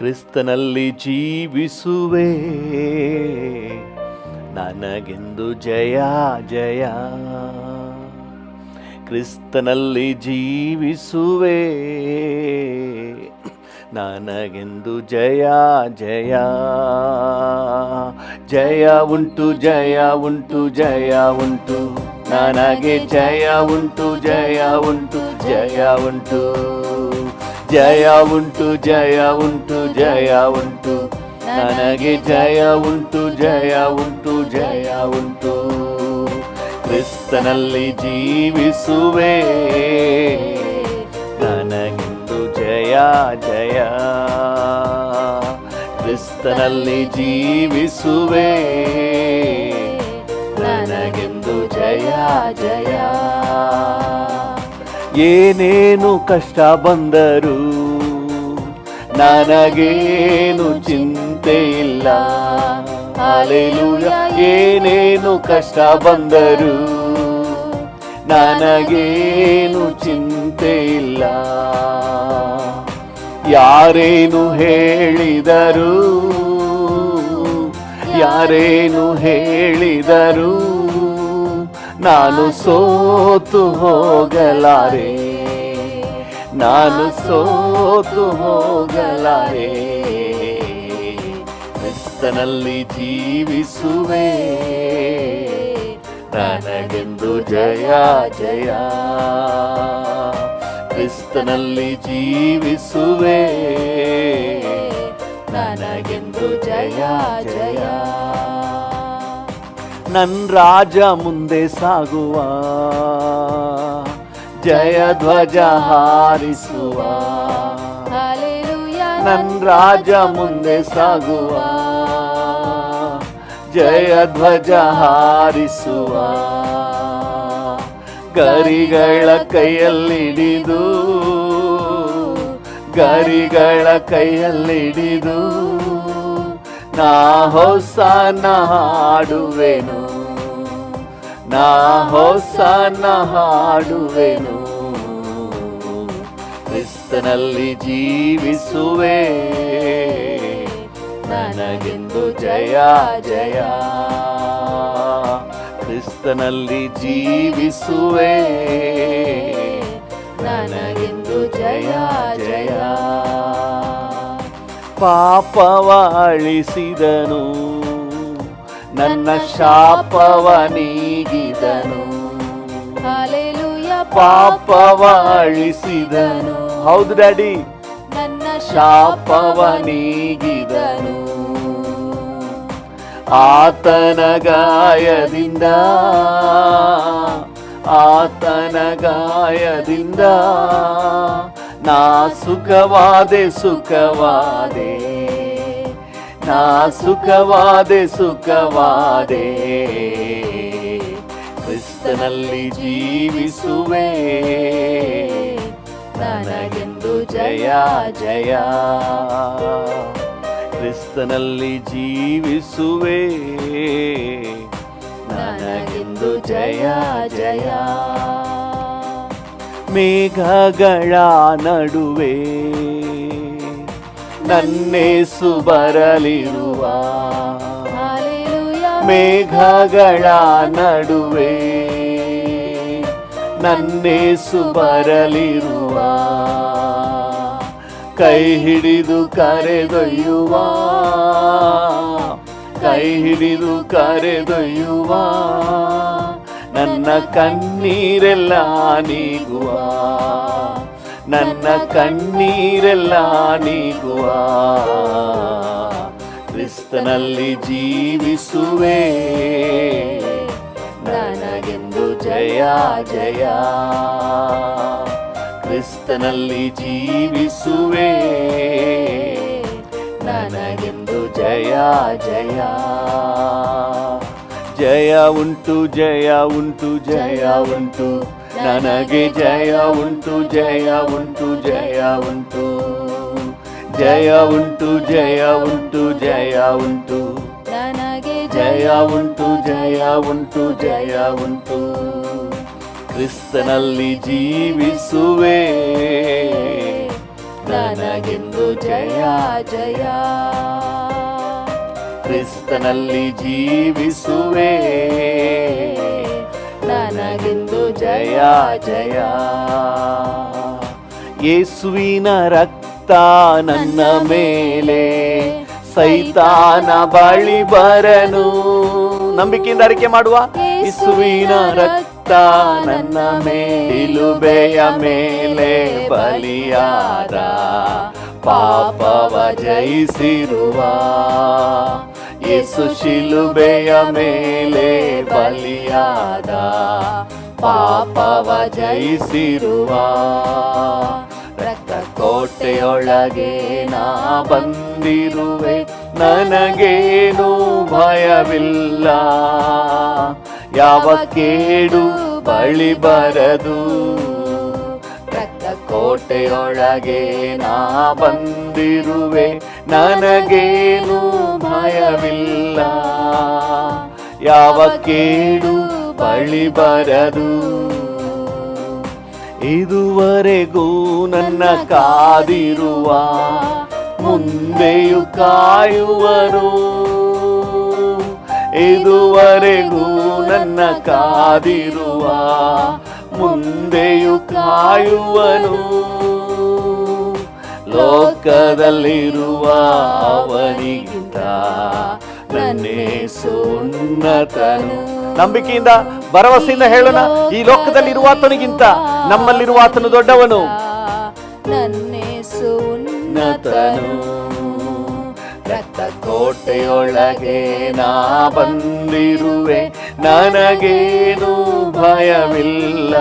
ಕ್ರಿಸ್ತನಲ್ಲಿ ಜೀವಿಸುವೆ, ನನಗೆಂದು ಜಯ ಜಯ. ಕ್ರಿಸ್ತನಲ್ಲಿ ಜೀವಿಸುವೆ, ನನಗೆಂದು ಜಯ ಜಯ. ಜಯ ಉಂಟು ಜಯ ಉಂಟು ಜಯ ಉಂಟು, ನನಗೆ ಜಯ ಉಂಟು ಜಯ ಉಂಟು ಜಯ ಉಂಟು. ಜಯ ಉಂಟು ಜಯ ಉಂಟು ಜಯ ಉಂಟು, ನನಗೆ ಜಯ ಉಂಟು ಜಯ ಉಂಟು ಜಯ ಉಂಟು. ಕ್ರಿಸ್ತನಲ್ಲಿ ಜೀವಿಸುವೆ, ನನಗೆಂದು ಜಯ ಜಯ. ಕ್ರಿಸ್ತನಲ್ಲಿ ಜೀವಿಸುವೆ, ನನಗೆಂದು ಜಯ ಜಯ. ಏನೇನು ಕಷ್ಟ ಬಂದರೂ ನನಗೇನು ಚಿಂತೆ ಇಲ್ಲ. ಹಲ್ಲೆಲೂಯಾ. ಏನೇನು ಕಷ್ಟ ಬಂದರೂ ನನಗೇನು ಚಿಂತೆ ಇಲ್ಲ. ಯಾರೇನು ಹೇಳಿದರು, ಯಾರೇನು ಹೇಳಿದರು, ನಾನು ಸೋತು ಹೋಗಲಾರೆ, ನಾನು ಸೋತು ಹೋಗಲಾರೆ. ಕ್ರಿಸ್ತನಲ್ಲಿ ಜೀವಿಸುವೆ, ನನಗೆಂದು ಜಯ ಜಯ. ಕ್ರಿಸ್ತನಲ್ಲಿ ಜೀವಿಸುವೆ, ನನಗೆಂದು ಜಯ ಜಯ. ನನ್ನ ರಾಜ ಮುಂದೆ ಸಾಗುವ, ಜಯ ಧ್ವಜ ಹಾರಿಸುವ. ನನ್ನ ರಾಜ ಮುಂದೆ ಸಾಗುವ, ಜಯ ಧ್ವಜ ಹಾರಿಸುವ. ಗರಿಗಳ ಕೈಯಲ್ಲಿಡಿದು, ಗರಿಗಳ ಕೈಯಲ್ಲಿಡಿದು, ನಾ ಹೊಸನ ಹಾಡುವೆನು, ನಾ ಹೊಸನ ಹಾಡುವೆನು. ಕ್ರಿಸ್ತನಲ್ಲಿ ಜೀವಿಸುವೆ, ನನಗೆಂದು ಜಯ ಜಯ. ಕ್ರಿಸ್ತನಲ್ಲಿ ಜೀವಿಸುವೆ, ನನಗೆಂದು ಜಯ ಜಯ. ಪಾಪವ ಅಳಿಸಿದನು, ನನ್ನ ಶಾಪವ ನೀಗಿದನು. ಪಾಪವ ಅಳಿಸಿದನು, ಹೌದು ಡ್ಯಾಡಿ, ನನ್ನ ಶಾಪವ ನೀಗಿದನು. ಆತನ ಗಾಯದಿಂದ, ಆತನ ಗಾಯದಿಂದ ನಾ ಸುಖವಾದೆ ಸುಖವಾದೆ, ನಾ ಸುಖವಾದೆ ಸುಖವಾದೆ. ಕ್ರಿಸ್ತನಲ್ಲಿ ಜೀವಿಸುವೆ, ನನಗೆಂದು ಜಯ ಜಯ. ಕ್ರಿಸ್ತನಲ್ಲಿ ಜೀವಿಸುವೆ, ನನಗೆಂದು ಜಯ ಜಯ. ಮೇಘಗಳ ನಡುವೆ ನನ್ನೇಸು ಬರಲಿರುವ, ಮೇಘಗಳ ನಡುವೆ ನನ್ನೇಸು ಬರಲಿರುವ. ಕೈ ಹಿಡಿದು ಕರೆದೊಯ್ಯುವ, ಕೈ ಹಿಡಿದು ಕರೆದೊಯ್ಯುವ. ನನ್ನ ಕಣ್ಣೀರೆಲ್ಲ ನೀಗುವ, ನನ್ನ ಕಣ್ಣೀರೆಲ್ಲ ನೀಗುವ. ಕ್ರಿಸ್ತನಲ್ಲಿ ಜೀವಿಸುವೆ, ನನಗೆಂದು ಜಯ ಜಯ. ಕ್ರಿಸ್ತನಲ್ಲಿ ಜೀವಿಸುವೆ, ನನಗೆಂದು ಜಯ ಜಯ. ಜಯ ಉಂಟು ಜಯ ಉಂಟು ಜಯ ಉಂಟು, ನನಗೆ ಜಯ ಉಂಟು ಜಯ ಉಂಟು ಜಯ ಉಂಟು. ಜಯ ಉಂಟು ಜಯ ಉಂಟು ಜಯ ಉಂಟು, ನನಗೆ ಜಯ ಉಂಟು ಜಯ ಉಂಟು ಜಯ ಉಂಟು. ಕ್ರಿಸ್ತನಲ್ಲಿ ಜೀವಿಸುವೆ, ನನ್ನ ನನಗೆಂದು ಜಯ ಜಯ. ಕ್ರಿಸ್ತನಲ್ಲಿ ಜೀವಿಸುವೆ, ನನಗೆಂದು ಜಯ ಜಯ. ಯೇಸುವಿನ ರಕ್ತ ನನ್ನ ಮೇಲೆ, ಸೈತಾನ ಬಳಿ ಬರನು. ನಂಬಿಕೆಯಿಂದ ಅರಿಕೆ ಮಾಡುವ. ಯೇಸುವಿನ ರಕ್ತ ನನ್ನ ಶಿಲುಬೆಯ ಮೇಲೆ ಬಲಿಯಾದ, ಪಾಪವ ಜಯಿಸಿರುವ. ಯೇಸು ಶಿಲುಬೆಯ ಮೇಲೆ ಬಲಿಯಾದ, ಪಾಪವ ಜಯಿಸಿರುವ. ರಕ್ತ ಕೋಟೆಯೊಳಗೆ ನಾ ಬಂದಿರುವೆ, ನನಗೇನು ಭಯವಿಲ್ಲ. ಯಾವ ಕೇಡು ಬಳಿ ಬರದು. ರಕ್ತ ಕೋಟೆಯೊಳಗೆ ನಾ ಬಂದಿರುವೆ, ನನಗೇನು ಭಯವಿಲ್ಲ. ಯಾವ ಕೇಡು ಬಳಿ ಬರದು. ಇದುವರೆಗೂ ನನ್ನ ಕಾದಿರುವ, ಮುಂದೆಯೂ ಕಾಯುವನು. ಇದುವರೆಗೂ ನನ್ನ ಕಾದಿರುವ, ಮುಂದೆಯೂ ಕಾಯುವನು. ಲೋಕದಲ್ಲಿರುವ ಅವನಿಗಿಂತ ನನ್ನೇಸು ಉನ್ನತನು. ನಂಬಿಕೆಯಿಂದ ಭರವಸೆಯಿಂದ ಹೇಳೋಣ, ಈ ಲೋಕದಲ್ಲಿರುವ ಆತನಿಗಿಂತ ನಮ್ಮಲ್ಲಿರುವ ಆತನು ದೊಡ್ಡವನು. ನನ್ನೇಸು ಉನ್ನತನು. ರಕ್ತ ಕೋಟೆಯೊಳಗೆ ನಾ ಬಂದಿರುವೆ, ನನಗೇನು ಭಯವಿಲ್ಲ.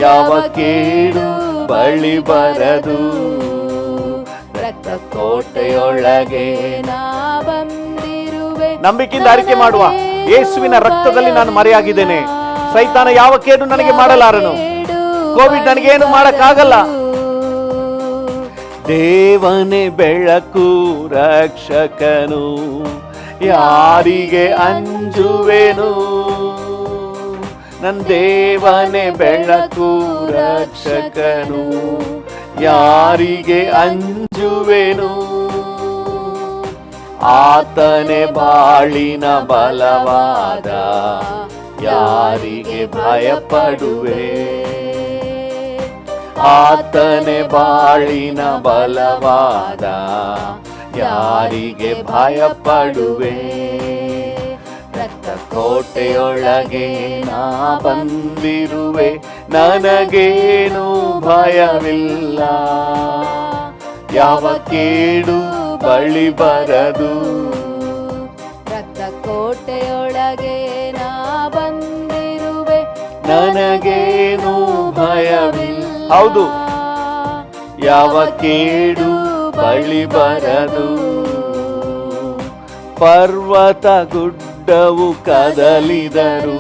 ಯಾವ ಕೇಡು ಬಳಿ ಬರದು. ರಕ್ತ ಕೋಟೆಯೊಳಗೆ ನಾ ಬಂದಿರುವೆ. ನಂಬಿಕೆಯಿಂದ ಅರಿಕೆ ಮಾಡುವ. ಯೇಸುವಿನ ರಕ್ತದಲ್ಲಿ ನಾನು ಮರೆಯಾಗಿದ್ದೇನೆ. ಸೈತಾನ ಯಾವ ಕೇಡು ನನಗೆ ಮಾಡಲಾರನು. ಕೋವಿಡ್ ನನಗೇನು ಮಾಡಕ್ಕಾಗಲ್ಲ. ದೇವನೇ ಬೆಳಕು ರಕ್ಷಕನು, ಯಾರಿಗೆ ಅಂಜುವೆನು. ನನ್ನ ದೇವನೇ ಬೆಳಕು ರಕ್ಷಕನು, ಯಾರಿಗೆ ಅಂಜುವೆನು. ಆತನೇ ಬಾಳಿನ ಬಲವಾದ, ಯಾರಿಗೆ ಭಯಪಡುವೆ. ಆತನೇ ಬಾಳಿನ ಬಲವಾದ, ಯಾರಿಗೆ ಭಯಪಡುವೆ. ರಕ್ತ ಕೋಟೆಯೊಳಗೆ ನಾ ಬಂದಿರುವೆ, ನನಗೇನು ಭಯವಿಲ್ಲ. ಯಾವ ಕೇಡು ಬಳಿ ಬರದು. ರಕ್ತ ಕೋಟೆಯೊಳಗೆ ನಾ ಬಂದಿರುವೆ, ನನಗೇನು ಭಯವಿಲ್ಲ. ಹೌದು, ಯಾವ ಕೇಡು ಬಳಿ ಬರದು. ಪರ್ವತ ಗುಡ್ಡವು ಕದಲಿದರು,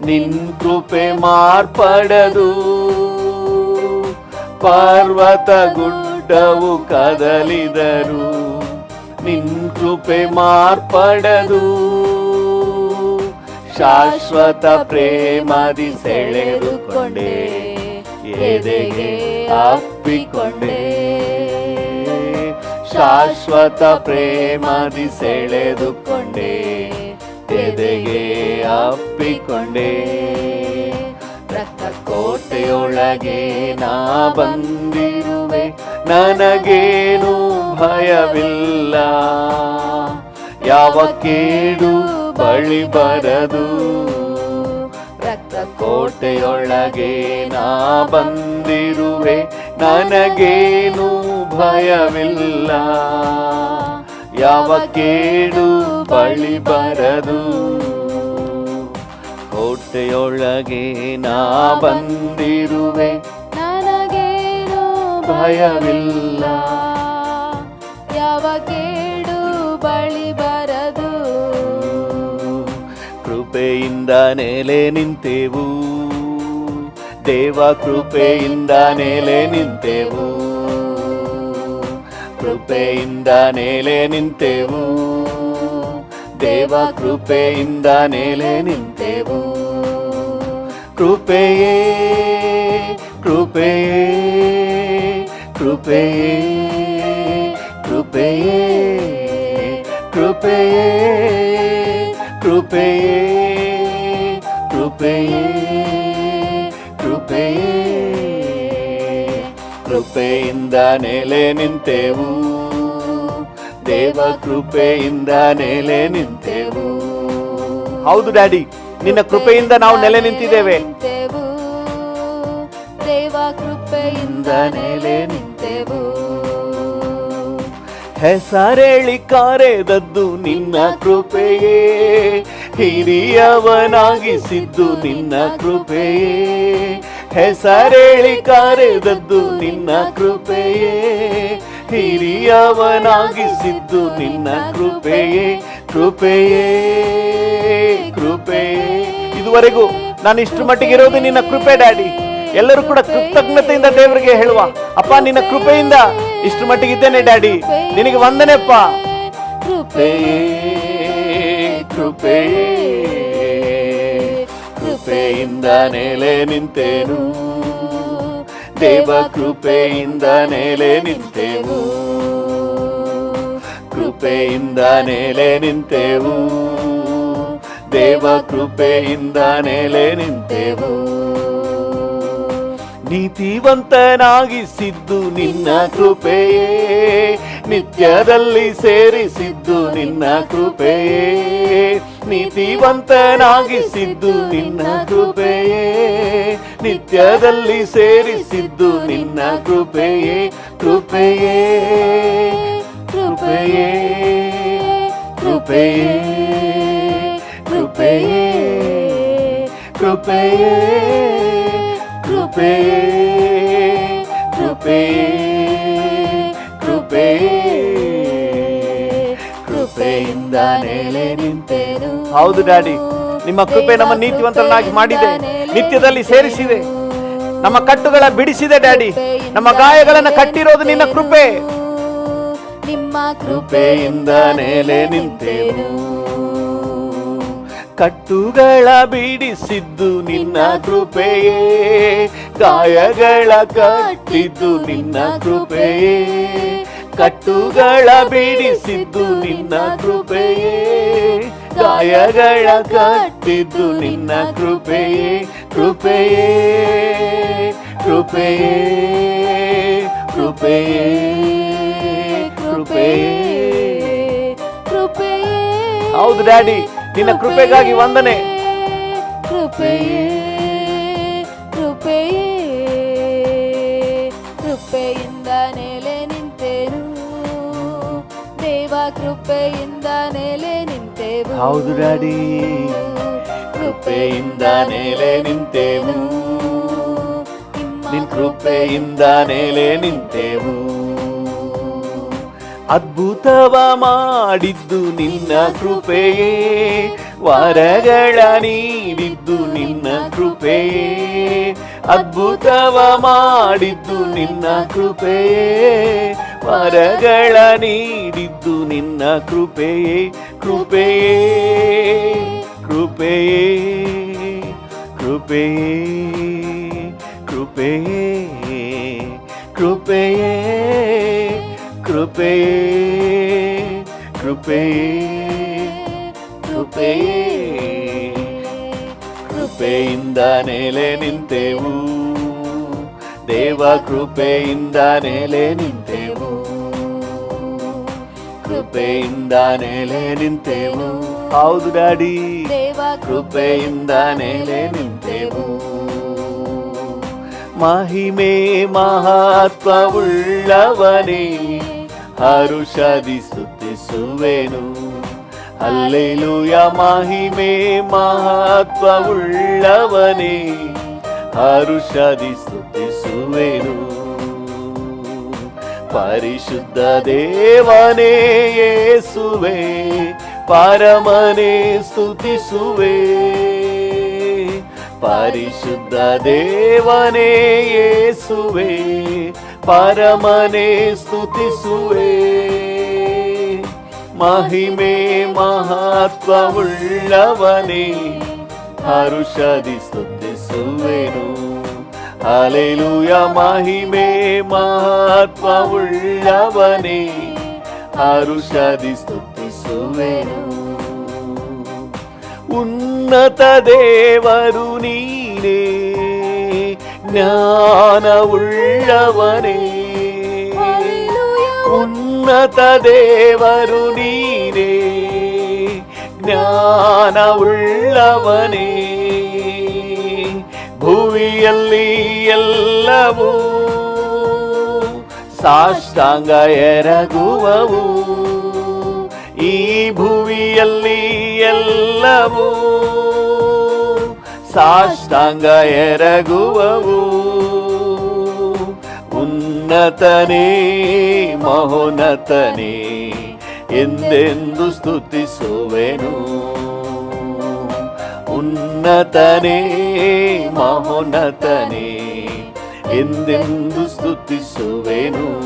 ನಿನ್ ಕೃಪೆ ಮಾರ್ಪಡದು. ಪರ್ವತ ಗುಡ್ಡವು ಕದಲಿದರು, ನಿನ್ ಕೃಪೆ ಮಾರ್ಪಡದು. ಶಾಶ್ವತ ಪ್ರೇಮದಿ ಸೆಳೆದುಕೊಂಡೆ, ಎದೆಗೆ ಅಪ್ಪಿಕೊಂಡೆ. ಶಾಶ್ವತ ಪ್ರೇಮದಿ ಸೆಳೆದುಕೊಂಡೆ, ಎದೆಗೆ ಅಪ್ಪಿಕೊಂಡೆ. ರಕ್ತ ಕೋಟೆಯೊಳಗೆ ನಾ ಬಂದಿರುವೆ, ನನಗೇನು ಭಯವಿಲ್ಲ. ಯಾವ ಕೇಡು ಬಳಿ ಬರದು. ರಕ್ತ ಕೋಟೆಯೊಳಗೆ ನಾ ಬಂದಿರುವೆ, ನನಗೇನು ಭಯವಿಲ್ಲ. ಯಾವ ಕೇಡು ಬಳಿ ಬರದು. ಕೋಟೆಯೊಳಗೆ ನಾ ಬಂದಿರುವೆ, ನನಗೇನು ಭಯವಿಲ್ಲ. ಯಾವ ಕೇಡು ಬಳಿ ಬರದು. ಕೃಪೆಯಿಂದ ನೆಲೆ ನಿಂತೆವು, ದೇವ ಕೃಪೆಯಿಂದ ನೆಲೆ ನಿಂತೆವು. ಕೃಪೆಯಿಂದ ನೆಲೆ ನಿಂತೆವು, ದೇವ ಕೃಪೆಯಿಂದ ನೆಲೆ ನಿಂತೆವು. ಕೃಪೆಯೇ ಕೃಪೆಯೇ ಕೃಪೆಯೇ ಕೃಪೆಯೇ ಕೃಪೆಯೇ ಕೃಪೆಯೇ ಕೃಪೆಯೇ ಕೃಪೆಯೇ ಕೃಪೆಯಿಂದ ನೆಲೆ ನಿಂತೆವು ದೇವ ಕೃಪೆಯಿಂದ ನೆಲೆ ನಿಂತೆವು. ಹೌದು ಡ್ಯಾಡಿ, ನಿನ್ನ ಕೃಪೆಯಿಂದ ನಾವು ನೆಲೆ ನಿಂತಿದ್ದೇವೆ. ದೇವ ಕೃಪೆಯಿಂದ ನೆಲೆ ನಿಂತೆವು. ಹೆಸರೇಳಿ ಕರೆದದ್ದು ನಿನ್ನ ಕೃಪೆಯೇ, ಹಿರಿಯವನಾಗಿಸಿದ್ದು ನಿನ್ನ ಕೃಪೆಯೇ. ಹೆಸರೇಳಿ ಕರೆದದ್ದು ನಿನ್ನ ಕೃಪೆಯೇ, ಹಿರಿಯವನಾಗಿಸಿದ್ದು ನಿನ್ನ ಕೃಪೆಯೇ ಕೃಪೆಯೇ ಕೃಪೆಯೇ. ಇದುವರೆಗೂ ನಾನು ಇಷ್ಟು ಮಟ್ಟಿಗೆ ಇರೋದು ನಿನ್ನ ಕೃಪೆ ಡ್ಯಾಡಿ. ಎಲ್ಲರೂ ಕೂಡ ಕೃತಜ್ಞತೆಯಿಂದ ದೇವರಿಗೆ ಹೇಳುವ, ಅಪ್ಪ ನಿನ್ನ ಕೃಪೆಯಿಂದ ಇಷ್ಟು ಮಟ್ಟಿಗೆ ಇದ್ದೇನೆ ಡ್ಯಾಡಿ, ನಿನಗೆ ವಂದನೆಪ್ಪ. ಕೃಪೆಯೇ ಕೃಪೆಯೇ ಕೃಪೆಯಿಂದ ನೆಲೆ ನಿಂತೆನು ದೇವ ಕೃಪೆಯಿಂದ ನೆಲೆ ನಿಂತೆವು. ಕೃಪೆಯಿಂದ ನೆಲೆ ನಿಂತೆವು ದೇವ ಕೃಪೆಯಿಂದ ನೆಲೆ ನಿಂತೆವು. ನೀತಿವಂತನಾಗಿಸಿದ್ದು ನಿನ್ನ ಕೃಪೆಯೇ, ನಿತ್ಯದಲ್ಲಿ ಸೇರಿಸಿದ್ದು ನಿನ್ನ ಕೃಪೆಯೇ. ನೀತಿವಂತನಾಗಿಸಿದ್ದು ನಿನ್ನ ಕೃಪೆಯೇ, ನಿತ್ಯದಲ್ಲಿ ಸೇರಿಸಿದ್ದು ನಿನ್ನ ಕೃಪೆಯೇ ಕೃಪೆಯೇ ಕೃಪೆಯೇ ಕೃಪೆಯೇ ಕೃಪೆಯೇ ಕೃಪೆಯೇ ಕೃಪೆಯೇ ಕೃಪೆಯೇ ಕೃಪೆಯೇ ಕೃಪೆಯಿಂದ ನೆಲೆ ನಿಂತೆನು. ಹೌದು ಡ್ಯಾಡಿ, ನಿಮ್ಮ ಕೃಪೆ ನಮ್ಮ ನೀತಿವಂತರನ್ನಾಗಿ ಮಾಡಿದೆ, ನಿತ್ಯದಲ್ಲಿ ಸೇರಿಸಿದೆ, ನಮ್ಮ ಕಟ್ಟುಗಳ ಬಿಡಿಸಿದೆ ಡ್ಯಾಡಿ. ನಮ್ಮ ಗಾಯಗಳನ್ನು ಕಟ್ಟಿರೋದು ನಿನ್ನ ಕೃಪೆ. ನಿಮ್ಮ ಕೃಪೆಯಿಂದ ನೆಲೆ ನಿಂತೆನು. ಕಟ್ಟುಗಳ ಬಿಡಿಸಿದ್ದು ನಿನ್ನ ಕೃಪೆಯೇ, ಗಾಯಗಳ ಕಟ್ಟಿದ್ದು ನಿನ್ನ ಕೃಪೆಯೇ. ಕಟ್ಟುಗಳ ಬಿಡಿಸಿದ್ದು ನಿನ್ನ ಕೃಪೆಯೇ, ಗಾಯಗಳ ಕಟ್ಟಿದ್ದು ನಿನ್ನ ಕೃಪೆಯೇ ಕೃಪೆಯೇ ಕೃಪೆಯೇ ಕೃಪೆಯೇ ಕೃಪೆಯೇ ಕೃಪೆಯೇ. ಹೌದು ಡ್ಯಾಡಿ, ನಿನ್ನ ಕೃಪೆಗಾಗಿ ವಂದನೆ. ಕೃಪೆಯೇ ಕೃಪೆಯೇ ಕೃಪೆಯಿಂದ ನೆಲೆ ನಿಂತೆನು ದೇವ ಕೃಪೆಯಿಂದ ನೆಲೆ ನಿಂತೆವು. ಹೌದು ಡ್ಯಾಡಿ, ಕೃಪೆಯಿಂದ ನೆಲೆ ನಿಂತೆವು, ನಿನ್ ಕೃಪೆಯಿಂದ ನೆಲೆ ನಿಂತೆವು. ಅದ್ಭುತವ ಮಾಡಿದ್ದು ನಿನ್ನ ಕೃಪೆಯೇ, ವರಗಳ ನೀಡಿದ್ದು ನಿನ್ನ ಕೃಪೆಯೇ. ಅದ್ಭುತವ ಮಾಡಿದ್ದು ನಿನ್ನ ಕೃಪೆಯೇ, ವರಗಳ ನೀಡಿದ್ದು ನಿನ್ನ ಕೃಪೆಯೇ ಕೃಪೆಯೇ ಕೃಪೆಯೇ ಕೃಪೆಯೇ ಕೃಪೆಯೇ ಕೃಪೆಯೇ ಕೃಪೆಯೇ ಕೃಪೆಯೇ ಕೃಪೆಯೇ ಕೃಪೆಯಿಂದ ನೆಲೆ ನಿಂತೆವು ದೇವ ಕೃಪೆಯಿಂದ ನೆಲೆ ನಿಂತೆವು. ಕೃಪೆಯಿಂದ ನೆಲೆ ನಿಂತೆವು. ಹೌದು ಡ್ಯಾಡಿ, ಕೃಪೆಯಿಂದ ನೆಲೆ ನಿಂತೆವು. ಮಹಿಮೆ ಮಹತ್ವವುಳ್ಳವನೇ, ಹರುಷದಿ ಸ್ತುತಿಸುವೆನು. ಹಲ್ಲೆಲೂಯ. ಮಹಿಮೆ ಮಹತ್ವವುಳ್ಳವನೇ, ಹರುಷದಿ ಸ್ತುತಿಸುವೆನು. ಪರಿಶುದ್ಧ ದೇವನೇ ಯೇಸುವೆ, ಪರಮನೇ ಸ್ತುತಿಸುವೆ. ಪರಿಶುದ್ಧ ದೇವನೇ ಯೇಸುವೆ, ಪರಮನೇ ಸ್ತುತಿಸುವೆ. ಮಹಿಮೆ ಮಹತ್ವವುಳ್ಳವನೇ, ಹರುಷದಿ ಸ್ತುತಿಸುವೆನು. ಹಲ್ಲೆಲೂಯ ಮಹಿಮೆ ಮಹತ್ವವುಳ್ಳವನೇ, ಹರುಷದಿ ಸ್ತುತಿಸುವೆನು. ಉನ್ನತ ದೇವರು ನೀನೇ, ಜ್ಞಾನವುಳ್ಳವನೇ. ಉನ್ನತ ದೇವರು ನೀನೇ, ಜ್ಞಾನವುಳ್ಳವನೇ. ಭುವಿಯಲ್ಲಿ ಎಲ್ಲವೂ ಸಾಷ್ಟಾಂಗ ಎರಗುವವು, ಈ ಭುವಿಯಲ್ಲಿ ಎಲ್ಲವೂ ಸಾಷ್ಟಾಂಗ ಎರಗುವವು. ಉನ್ನತನೇ ಮಹೋನ್ನತನೇ ಎಂದೆಂದು ಸ್ತುತಿಸುವೆನು. ಉನ್ನತನೇ ಮಹೋನ್ನತನೇ ಎಂದೆಂದು ಸ್ತುತಿಸುವೆನು.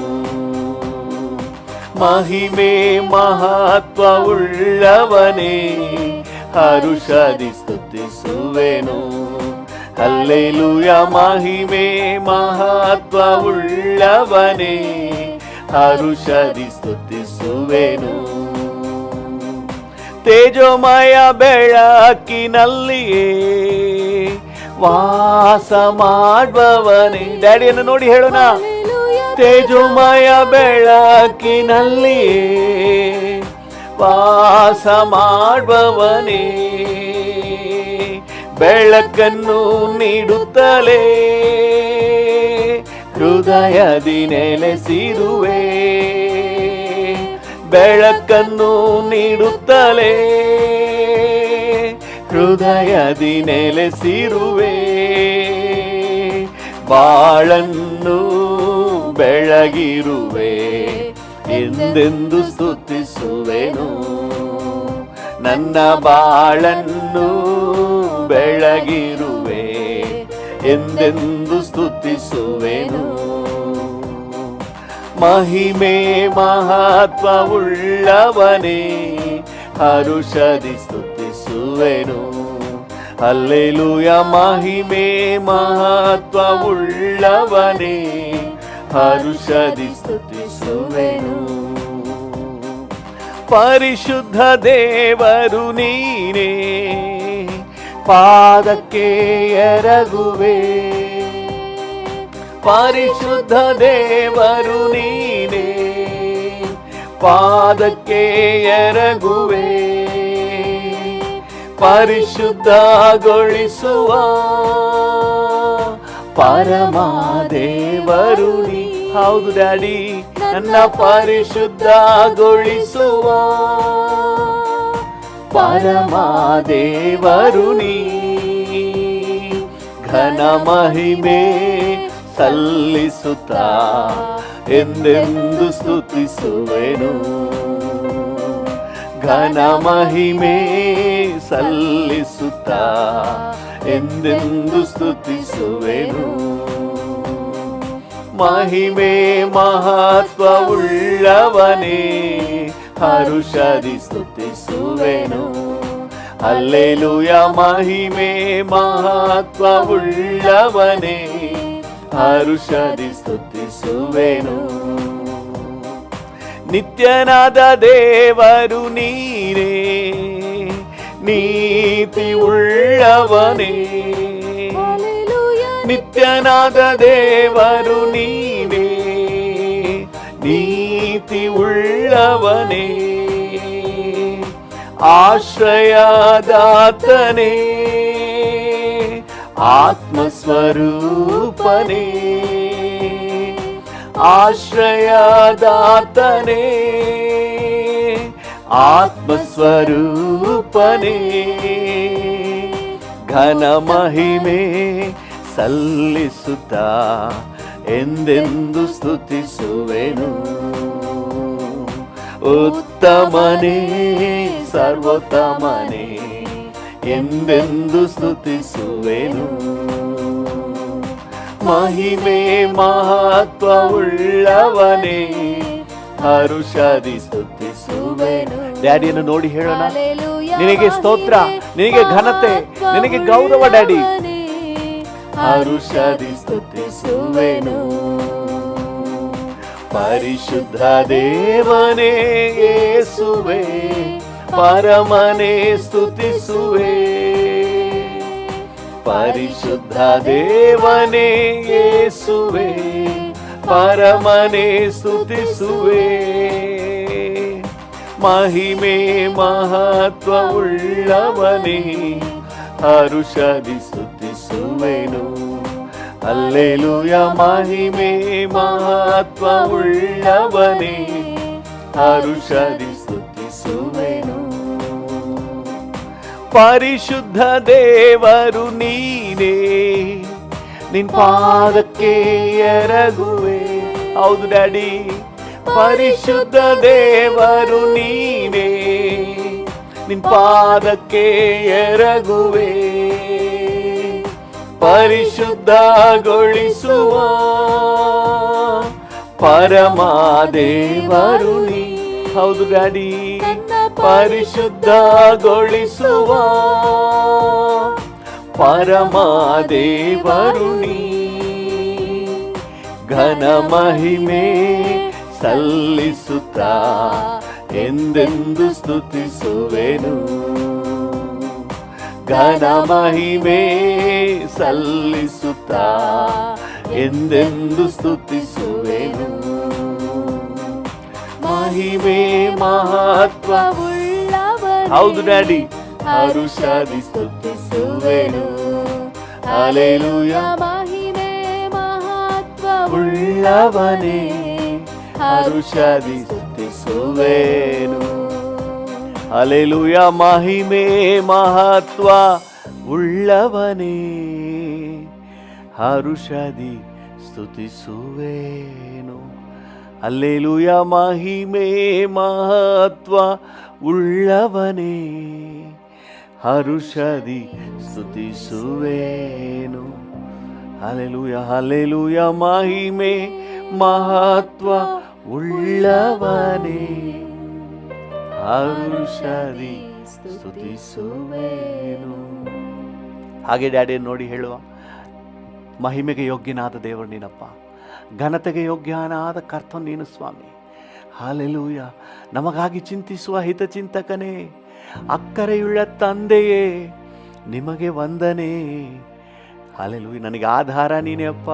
ಮಹಿಮೆ ಮಹತ್ವವುಳ್ಳವನೇ, ಹರುಷದಿ ಸ್ತುತಿಸುವೆನು. ಹಲ್ಲೆಲೂಯ ಮಹಿಮೆ ಮಹತ್ವವುಳ್ಳವನೇ, ಹರುಷದಿ ಸ್ತುತಿಸುವೆನು. ತೇಜೋಮಯ ಬೆಳಕಿನಲ್ಲಿಯೇ ವಾಸ ಮಾಡುವವನೇ. ಡ್ಯಾಡಿಯನ್ನು ನೋಡಿ ಹೇಳೋಣ. ತೇಜೋಮಯ ಬೆಳಕಿನಲ್ಲಿಯೇ ವಾಸ ಮಾಡುವವನೇ, ಬೆಳಕನ್ನು ನೀಡುತ್ತಲೇ ಹೃದಯದಿ ನೆಲೆಸಿರುವೆ. ಬೆಳಕನ್ನು ನೀಡುತ್ತಲೇ ಹೃದಯದಿ ನೆಲೆಸಿರುವೆ. ಬಾಳನ್ನು ಬೆಳಗಿರುವೆ, ಎಂದೆಂದು ಸ್ತುತಿಸುವೆನು. ನನ್ನ ಬಾಳನ್ನು ಬೆಳಗಿರುವೆ, ಎಂದೆಂದು ಸ್ತುತಿಸುವೆನು. ಮಹಿಮೆ ಮಹತ್ವವುಳ್ಳವನೇ, ಹರುಷದಿ ಸ್ತುತಿಸುವೆನು. ಹಲ್ಲೆಲೂಯ ಮಹಿಮೆ ಮಹತ್ವವುಳ್ಳವನೇ, ಹರುಷದಿ ಸ್ತುತಿಸುವೆನು. ಪರಿಶುದ್ಧ ದೇವರು ನೀನೇ, ಪಾದಕ್ಕೆ ಎರಗುವೆ. ಪರಿಶುದ್ಧ ದೇವರು ನೀನೇ, ಪಾದಕ್ಕೆ ಎರಗುವೆ. ಪರಿಶುದ್ಧಗೊಳಿಸುವ ಪರಮ ದೇವರು ನೀ. ಹೌದು ಡ್ಯಾಡಿ, ನನ್ನ ಪರಿಶುದ್ಧಗೊಳಿಸುವ ಪರಮ ದೇವರು ನೀ. ಘನ ಮಹಿಮೆ ಸಲ್ಲಿಸುತ್ತಾ ಎಂದೆಂದು ಸ್ತುತಿಸುವೆನು. ಘನ ಮಹಿಮೆ ಸಲ್ಲಿಸುತ್ತಾ ಎಂದೆಂದು ಸ್ತುತಿಸುವೆನು. ಮಹಿಮೆ ಮಹತ್ವವುಳ್ಳವನೇ, ಹರುಷದಿ ಸ್ತುತಿಸುವೆನು. ಹಲ್ಲೆಲೂಯ ಮಹಿಮೆ ಮಹತ್ವವುಳ್ಳವನೇ, ಹರುಷದಿ ಸ್ತುತಿಸುವೆನು. ನಿತ್ಯನಾದ ದೇವರು ನೀನೇ, ನೀತಿ ಉಳ್ಳವನೇ. ನಿತ್ಯನಾದ ದೇವರು ನೀನೇ, ನೀತಿ ಉಳ್ಳವನೇ. ಆಶ್ರಯದಾತನೇ, ಆತ್ಮಸ್ವರೂಪನೇ. ಆಶ್ರಯದಾತನೇ, ಆತ್ಮಸ್ವರೂಪನೇ. ಘನ ಮಹಿಮೆ ಸಲ್ಲಿಸುತ್ತಾ ಎಂದೆಂದು ಸ್ತುತಿಸುವೆನು. ಉತ್ತಮನೇ ಸರ್ವೋತ್ತಮನೇ ಎಂದೆಂದು ಸ್ತುತಿಸುವೆನು. ಮಹಿಮೆ ಮಹತ್ವವುಳ್ಳವನೇ, ಹರುಷದಿ ಸ್ತುತಿಸುವೆನು. ಡ್ಯಾಡಿಯನ್ನು ನೋಡಿ ಹೇಳೋಣ. ನಿನಗೆ ಸ್ತೋತ್ರ, ನಿನಗೆ ಘನತೆ, ನಿನಗೆ ಗೌರವ ಡ್ಯಾಡಿ. ಹರುಷದಿ ಸ್ತುತಿಸುವೆನು. ಪರಿಶುದ್ಧ ದೇವನೇ ಯೇಸುವೆ, ಪರಮನೇ ಸ್ತುತಿಸುವೆ. ಪರಿಶುದ್ಧ ದೇವನೇ ಯೇಸುವೆ, ಪರಮನೇ ಸ್ತುತಿಸುವೆ. ಮಹಿಮೆ ಮಹತ್ವವುಳ್ಳವನೇ, ಹರುಷದಿ ಸ್ತುತಿಸುವೆನು. ಹಲ್ಲೆಲೂಯ. ಮಹಿಮೆ ಮಹತ್ವವುಳ್ಳವನೇ, ಹರುಷದಿ ಸ್ತುತಿಸುವೆನು. ಪರಿಶುದ್ಧ ದೇವರು ನೀನೇ, ನಿನ್ ಪಾದಕ್ಕೆ ಎರಗುವೆ. ಹೌದು ಡ್ಯಾಡಿ. ಪರಿಶುದ್ಧ ದೇವರು ನೀನೇ, ನಿನ್ ಪಾದಕ್ಕೆ ಎರಗುವೆ. ಪರಿಶುದ್ಧಗೊಳಿಸುವ ಪರಮ ದೇವರು ನೀ. ಹೌದು ಡ್ಯಾಡಿ. ಪರಿಶುದ್ಧಗೊಳಿಸುವ ಪರಮ ದೇವರು ನೀ. ಘನ ಮಹಿಮೆ ಸಲ್ಲಿಸುತ್ತಾ ಎಂದೆಂದು ಸ್ತುತಿಸುವೆನು. ಘನ ಮಹಿಮೆ ಸಲ್ಲಿಸುತ್ತಾ ಎಂದೆಂದು ಸ್ತುತಿಸುವೆನು. ಮಹಿಮೆ ಮಹತ್ವವುಳ್ಳವನೇ, ಹೌದು ಡ್ಯಾಡಿ, ಹರುಷದಿ ಸ್ತುತಿಸುವೆನು. ಹಲ್ಲೆಲೂಯ. ಮಹಿಮೆ ಮಹತ್ವವುಳ್ಳವನೇ, ಹರುಷದಿ ಸ್ತುತಿಸುವೆನು. ಹಲ್ಲೆಲೂಯ. ಮಹಿಮೆ ಮಹತ್ವ ಉಳ್ಳವನೇ, ಹರುಷದಿ ಸ್ತುತಿಸುವೆನು. ಹಲ್ಲೆಲೂಯ. ಮಹಿಮೆ ಮಹತ್ವ ಉಳ್ಳವನೇ, ಹರುಷದಿ ಸ್ತುತಿಸುವೆನು. ಹಲ್ಲೆಲೂಯ. ಹಲ್ಲೆಲೂಯ. ಮಹಿಮೆ ಮಹತ್ವ ಉಳ್ಳವನೇ, ಹರುಷದಿ ಸ್ತುತಿಸುವೆನು. ಹಾಗೆ ಡ್ಯಾಡಿ ನೋಡಿ ಹೇಳುವ, ಮಹಿಮೆಗೆ ಯೋಗ್ಯನಾದ ದೇವರು ನೀನಪ್ಪ, ಘನತೆಗೆ ಯೋಗ್ಯನಾದ ಕರ್ತನು ನೀನು ಸ್ವಾಮಿ. ಹಲ್ಲೆಲೂಯ. ನಮಗಾಗಿ ಚಿಂತಿಸುವ ಹಿತಚಿಂತಕನೇ, ಅಕ್ಕರೆಯುಳ್ಳ ತಂದೆಯೇ, ನಿಮಗೆ ವಂದನೆ. ಹಲ್ಲೆಲೂಯ. ನನಗೆ ಆಧಾರ ನೀನೇ ಅಪ್ಪ.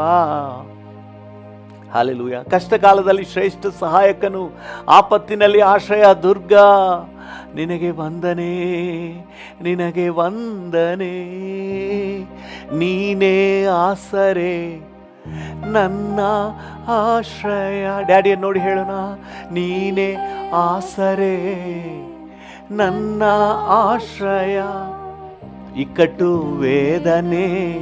ಹಲ್ಲೆಲೂಯ. ಕಷ್ಟ ಕಾಲದಲ್ಲಿ ಶ್ರೇಷ್ಠ ಸಹಾಯಕನು, ಆಪತ್ತಿನಲ್ಲಿ ಆಶ್ರಯ ದುರ್ಗ. ನಿನಗೆ ವಂದನೆ, ನಿನಗೆ ವಂದನೆ. ನೀನೇ ಆಸರೆ, ನನ್ನ ಆಶ್ರಯ. ಡ್ಯಾಡಿಯನ್ನು ನೋಡಿ ಹೇಳೋಣ. ನೀನೇ ಆಸರೆ, ನನ್ನ ಆಶ್ರಯ. ಇಕ್ಕಟ್ಟು ವೇದನೆ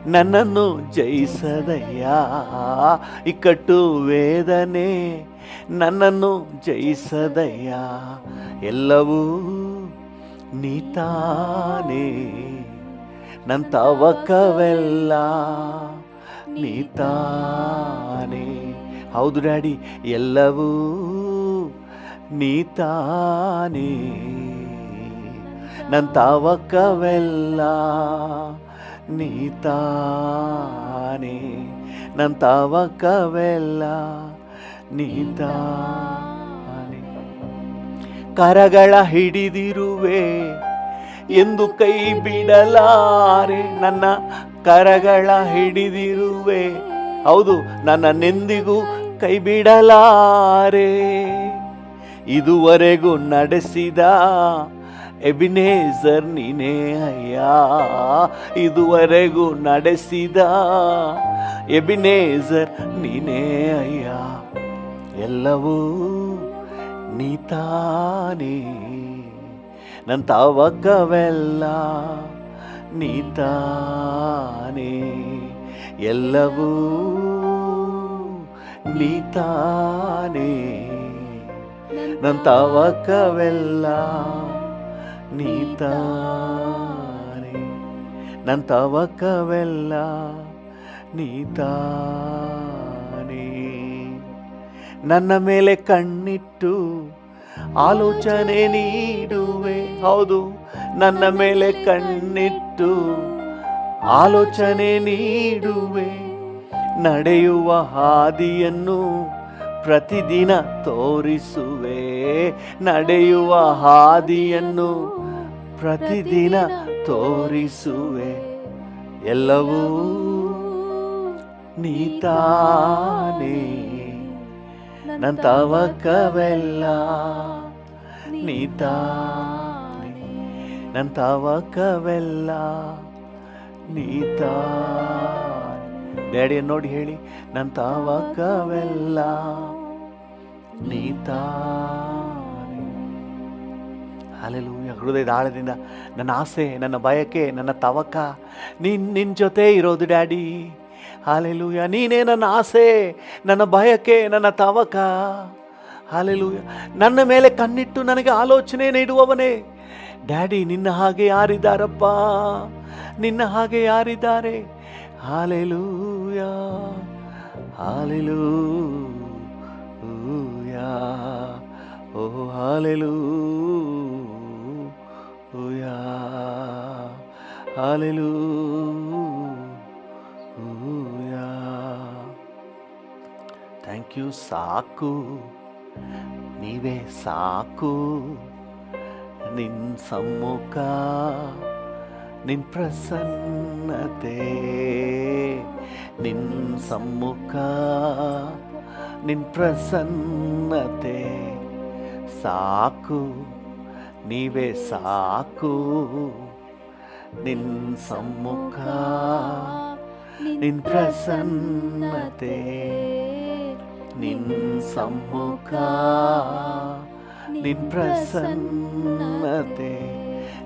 ನನ್ನನ್ನು ಜಯಿಸದಯ್ಯ. ಇಕ್ಕಟ್ಟು ವೇದನೆ ನನ್ನನ್ನು ಜಯಿಸದಯ್ಯ. ಎಲ್ಲವೂ ನೀತಾನೇ, ನನ್ನ ತವಕವೆಲ್ಲ ನೀತಾನೇ. ಹೌದು ಡ್ಯಾಡಿ, ಎಲ್ಲವೂ ನೀತಾನೇ, ನನ್ನ ತವಕವೆಲ್ಲ ನೀತಾನೇ, ನನ್ನ ತವಕವೆಲ್ಲ ನೀತಾನೇ. ಕರಗಳ ಹಿಡಿದಿರುವೆ ಎಂದು ಕೈ ಬಿಡಲಾರೆ. ನನ್ನ ಕರಗಳ ಹಿಡಿದಿರುವೆ, ಹೌದು, ನನ್ನನ್ನೆಂದಿಗೂ ಕೈ ಬಿಡಲಾರೆ. ಇದುವರೆಗೂ ನಡೆಸಿದ ಎಬಿನೇಜರ್ ನೀನೇ ಅಯ್ಯ. ಇದುವರೆಗೂ ನಡೆಸಿದ ಎಬಿನೇಜರ್ ನೀನೇ ಅಯ್ಯ. ಎಲ್ಲವೂ ನೀತಾನೇ, ನನ್ನ ತವಕವೆಲ್ಲ ನೀತಾನೇ. ಎಲ್ಲವೂ ನೀತಾನೇ, ನನ್ನ ತವಕವೆಲ್ಲ ನೀತಾನೇ, ನನ್ನ ತವಕವೆಲ್ಲ ನೀತಾನೇ. ನನ್ನ ಮೇಲೆ ಕಣ್ಣಿಟ್ಟು ಆಲೋಚನೆ ನೀಡುವೆ. ಹೌದು, ನನ್ನ ಮೇಲೆ ಕಣ್ಣಿಟ್ಟು ಆಲೋಚನೆ ನೀಡುವೆ, ನಡೆಯುವ ಹಾದಿಯನ್ನು ಪ್ರತಿದಿನ ತೋರಿಸುವೆ, ನಡೆಯುವ ಹಾದಿಯನ್ನು ಪ್ರತಿದಿನ ತೋರಿಸುವೆ, ಎಲ್ಲವೂ ನೀತಾನೇ, ನನ್ನ ತವಕವೆಲ್ಲ ನೀತಾನೇ, ನನ್ನ ತವಕವೆಲ್ಲ ನೀತಾನೇ. ಡ್ಯಾಡಿಯನ್ನು ನೋಡಿ ಹೇಳಿ, ನನ್ನ ತವಕವೆಲ್ಲ ನೀತಾನೇ. ಹಲ್ಲೆಲೂಯಾ. ಹೃದಯದ ಆಳದಿಂದ ನನ್ನ ಆಸೆ, ನನ್ನ ಬಯಕೆ, ನನ್ನ ತವಕ ನಿನ್ನ ಜೊತೆ ಇರೋದು ಡ್ಯಾಡಿ. ಹಲ್ಲೆಲೂಯಾ. ನೀನೇ ನನ್ನ ಆಸೆ, ನನ್ನ ಬಯಕೆ, ನನ್ನ ತವಕ. ಹಲ್ಲೆಲೂಯಾ. ನನ್ನ ಮೇಲೆ ಕಣ್ಣಿಟ್ಟು ನನಗೆ ಆಲೋಚನೆ ನೀಡುವವನೇ ಡ್ಯಾಡಿ. ನಿನ್ನ ಹಾಗೆ ಯಾರಿದ್ದಾರಪ್ಪ, ನಿನ್ನ ಹಾಗೆ ಯಾರಿದ್ದಾರೆ? Hallelujah, hallelujah, oh hallelujah, hallelujah. Thank you. ಸಾಕು, ನೀವೇ ಸಾಕು, ನಿನ್ನ ಸಮ್ಮುಖ, ನಿನ್ನ ಪ್ರಸನ್ನತೆ, ನಿನ್ನ ಸಮ್ಮುಖ, ನಿನ್ನ ಪ್ರಸನ್ನತೆ ಸಾಕು, ನೀವೇ ಸಾಕು, ನಿನ್ನ ಸಮ್ಮುಖ, ನಿನ್ನ ಪ್ರಸನ್ನತೆ, ನಿನ್ನ ಸಮ್ಮುಖ, ನಿನ್ನ ಪ್ರಸನ್ನತೆ,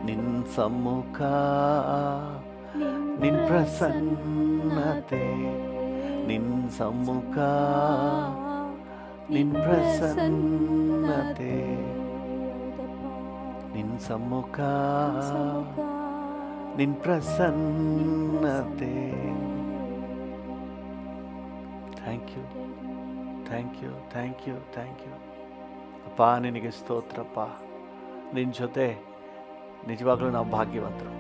ನಿನ್ನ ಸಮ್ಮುಖ, ನಿನ್ನ ಪ್ರಸನ್ನತೆ, ನಿನ್ನ ಸಮ್ಮುಖ, ನಿನ್ನ ಪ್ರಸನ್ನತೆ, ನಿನ್ನ ಸಮ್ಮುಖ, ನಿನ್ನ ಪ್ರಸನ್ನತೆ. Thank you, thank you, thank you, thank you ಅಪ್ಪ. ನಿನಗೆ ಸ್ತೋತ್ರಪ್ಪ. ನಿನ್ನ ಜೊತೆ ನಿಜವಾಗ್ಲೂ ನಾವು ಭಾಗ್ಯವಂತರು,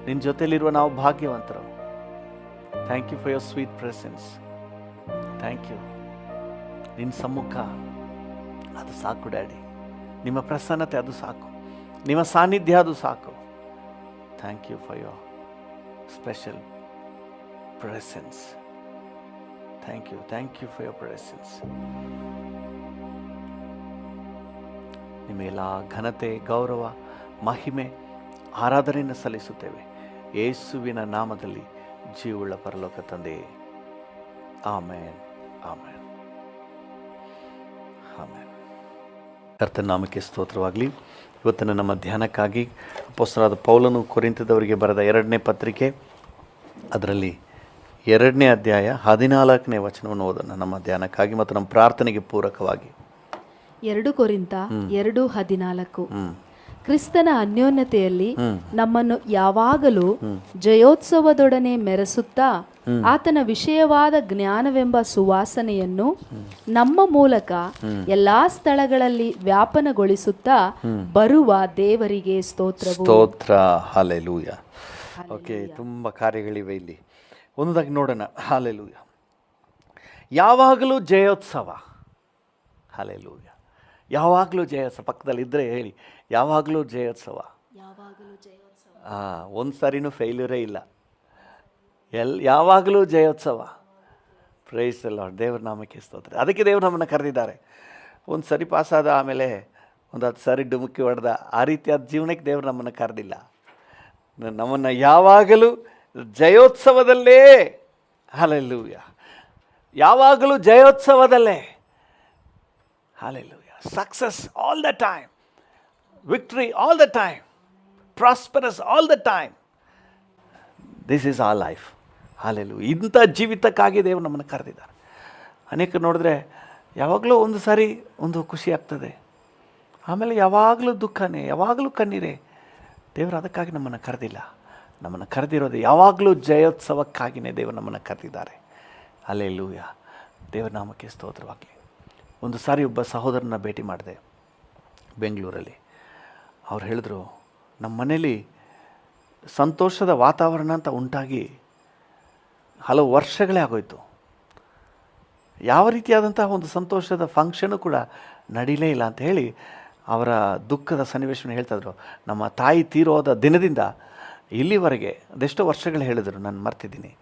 ನಿನ್ನ ಜೊತೆಲಿರುವ ನಾವು ಭಾಗ್ಯವಂತರು. Thank you for your sweet presence. Thank you. ನಿನ್ನ ಸಮ್ಮುಖ ಅದು ಸಾಕು ಡ್ಯಾಡಿ, ನಿಮ್ಮ ಪ್ರಸನ್ನತೆ ಅದು ಸಾಕು, ನಿಮ್ಮ ಸಾನ್ನಿಧ್ಯ ಅದು ಸಾಕು. Thank you for your special presence. Thank you, thank you for your presence. ನಿಮಗೆಲ್ಲ ಘನತೆ, ಗೌರವ, ಮಹಿಮೆ, ಆರಾಧನೆಯನ್ನು ಸಲ್ಲಿಸುತ್ತೇವೆ ಯೇಸುವಿನ ನಾಮದಲ್ಲಿ, ಜೀವವುಳ್ಳ ಪರಲೋಕ ತಂದೆಯೇ. ಆಮೇನ್, ಆಮೇನ್, ಆಮೇನ್. ಕರ್ತನ ನಾಮಕ್ಕೆ ಸ್ತೋತ್ರವಾಗಲಿ. ಇವತ್ತಿನ ನಮ್ಮ ಧ್ಯಾನಕ್ಕಾಗಿ ಅಪೊಸ್ತಲನಾದ ಪೌಲನು ಕೊರಿಂಥದವರಿಗೆ ಬರೆದ 2ನೇ ಪತ್ರಿಕೆ, ಅದರಲ್ಲಿ 2ನೇ ಅಧ್ಯಾಯ 14ನೇ ವಚನವನ್ನು ಓದೋಣ ನಮ್ಮ ಧ್ಯಾನಕ್ಕಾಗಿ ಮತ್ತು ನಮ್ಮ ಪ್ರಾರ್ಥನೆಗೆ ಪೂರಕವಾಗಿ. 2 ಕೊರಿಂಥ 2:14. ಕ್ರಿಸ್ತನ ಅನ್ಯೋನ್ಯತೆಯಲ್ಲಿ ನಮ್ಮನ್ನು ಯಾವಾಗಲೂ ಜಯೋತ್ಸವದೊಡನೆ ಮೆರೆಸುತ್ತಾ ಆತನ ವಿಷಯವಾದ ಜ್ಞಾನವೆಂಬ ಸುವಾಸನೆಯನ್ನು ನಮ್ಮ ಮೂಲಕ ಎಲ್ಲಾ ಸ್ಥಳಗಳಲ್ಲಿ ವ್ಯಾಪನಗೊಳಿಸುತ್ತಾ ಬರುವ ದೇವರಿಗೆ ಸ್ತೋತ್ರ. ಹಲ್ಲೆಲೂಯಾ. ಓಕೆ, ತುಂಬ ಕಾರ್ಯಗಳಿವೆ ಇಲ್ಲಿ. ಒಂದಾಗಿ ನೋಡೋಣ. ಹಲ್ಲೆಲೂಯಾ. ಯಾವಾಗಲೂ ಜಯೋತ್ಸವ. ಹಲ್ಲೆಲೂಯಾ. ಯಾವಾಗಲೂ ಜಯೋತ್ಸವ. ಪಕ್ಕದಲ್ಲಿ ಇದ್ದರೆ ಹೇಳಿ, ಯಾವಾಗಲೂ ಜಯೋತ್ಸವ. ಒಂದು ಸಾರಿನೂ ಫೇಲ್ಯೂರೇ ಇಲ್ಲ. ಯಾವಾಗಲೂ ಜಯೋತ್ಸವ. Price the lord. ದೇವರ ನಾಮಕ್ಕೆ ಸ್ತೋತ್ರ. ಅದಕ್ಕೆ ದೇವರು ನಮ್ಮನ್ನು ಕರೆದಿದ್ದಾರೆ. ಒಂದು ಸರಿ ಪಾಸಾದ ಆಮೇಲೆ ಒಂದು 10 ಸಾರಿ ಡುಮುಕಿ ಹೊಡೆದ ಆ ರೀತಿಯಾದ ಜೀವನಕ್ಕೆ ದೇವರು ನಮ್ಮನ್ನು ಕರೆದಿಲ್ಲ. ನಮ್ಮನ್ನು ಯಾವಾಗಲೂ ಜಯೋತ್ಸವದಲ್ಲೇ. ಹಲ್ಲೆಲೂಯಾ. ಯಾವಾಗಲೂ ಜಯೋತ್ಸವದಲ್ಲೇ. Hallelujah. Success all the time, victory all the time, prosperous all the time. This is our life. Hallelujah. ಇಂಥ ಜೀವಿತಕ್ಕಾಗಿ ದೇವರು ನಮ್ಮನ್ನು ಕರೆದಿದ್ದಾರೆ. ಅನೇಕ ನೋಡಿದ್ರೆ ಯಾವಾಗಲೂ ಒಂದು ಸಾರಿ ಒಂದು ಖುಷಿ ಆಗ್ತದೆ, ಆಮೇಲೆ ಯಾವಾಗಲೂ ದುಃಖನೇ, ಯಾವಾಗಲೂ ಕಣ್ಣೀರೇ. ದೇವರು ಅದಕ್ಕಾಗಿ ನಮ್ಮನ್ನು ಕರೆದಿಲ್ಲ. ನಮ್ಮನ್ನು ಕರೆದಿರೋದು ಯಾವಾಗಲೂ ಜಯೋತ್ಸವಕ್ಕಾಗಿಯೇ ದೇವರು ನಮ್ಮನ್ನು ಕರೆದಿದ್ದಾರೆ. ಹಲ್ಲೆಲೂಯಾ. ದೇವರ ನಾಮಕ್ಕೆ ಸ್ತೋತ್ರವಾಗಲಿ. ಒಂದು ಸಾರಿ ಒಬ್ಬ ಸಹೋದರನ ಭೇಟಿ ಮಾಡಿದೆ ಬೆಂಗಳೂರಲ್ಲಿ. ಅವ್ರು ಹೇಳಿದ್ರು, ನಮ್ಮ ಮನೇಲಿ ಸಂತೋಷದ ವಾತಾವರಣ ಅಂತ ಉಂಟಾಗಿ ಹಲವು ವರ್ಷಗಳೇ ಆಗೋಯ್ತು. ಯಾವ ರೀತಿಯಾದಂತಹ ಒಂದು ಸಂತೋಷದ ಫಂಕ್ಷನು ಕೂಡ ನಡೀಲೇ ಇಲ್ಲ ಅಂತ ಹೇಳಿ ಅವರ ದುಃಖದ ಸನ್ನಿವೇಶವನ್ನು ಹೇಳ್ತಾಯಿದ್ರು. ನಮ್ಮ ತಾಯಿ ತೀರೋದ ದಿನದಿಂದ ಇಲ್ಲಿವರೆಗೆ ಅದೆಷ್ಟೋ ವರ್ಷಗಳು ಹೇಳಿದರು, ನಾನು ಮರ್ತಿದ್ದೀನಿ.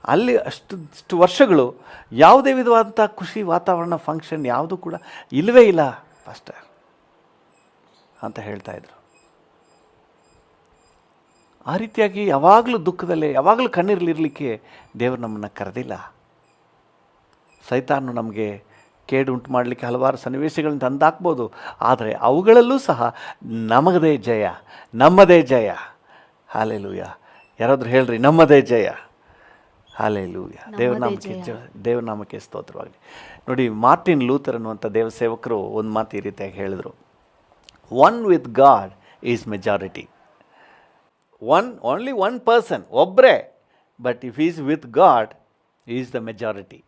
ಅಲ್ಲಿ ಅಷ್ಟು ವರ್ಷಗಳು ಯಾವುದೇ ವಿಧವಾದಂಥ ಖುಷಿ ವಾತಾವರಣ ಫಂಕ್ಷನ್ ಯಾವುದೂ ಕೂಡ ಇಲ್ಲವೇ ಇಲ್ಲ ಪಾಸ್ಟರ್ ಅಂತ ಹೇಳ್ತಾಯಿದ್ರು. ಆ ರೀತಿಯಾಗಿ ಯಾವಾಗಲೂ ದುಃಖದಲ್ಲೇ, ಯಾವಾಗಲೂ ಕಣ್ಣೀರಲಿರಲಿಕ್ಕೆ ದೇವರು ನಮ್ಮನ್ನು ಕರೆದಿಲ್ಲ. ಸೈತಾನು ನಮಗೆ ಕೇಡು ಉಂಟು ಮಾಡಲಿಕ್ಕೆ ಹಲವಾರು ಸನ್ನಿವೇಶಗಳನ್ನ ತಂದಾಕ್ಬೋದು, ಆದರೆ ಅವುಗಳಲ್ಲೂ ಸಹ ನಮ್ಮದೇ ಜಯ, ನಮ್ಮದೇ ಜಯ. ಹಾಲೆಲೂಯ. ಯಾರಾದರೂ ಹೇಳ್ರಿ, ನಮ್ಮದೇ ಜಯ. ಹಾಲೆಲೂಯ. ದೇವ್ರ ನಾಮಕ್ಕೆ ಸ್ತೋತ್ರವಾಗಲಿ. ನೋಡಿ, ಮಾರ್ಟಿನ್ ಲೂಥರ್ ಅನ್ನುವಂಥ ದೇವ ಸೇವಕರು ಒಂದು ಮಾತು ಈ ರೀತಿಯಾಗಿ ಹೇಳಿದರು, one with God is majority. Only one person, ಒಬ್ಬರೇ, but if is with God is the majority.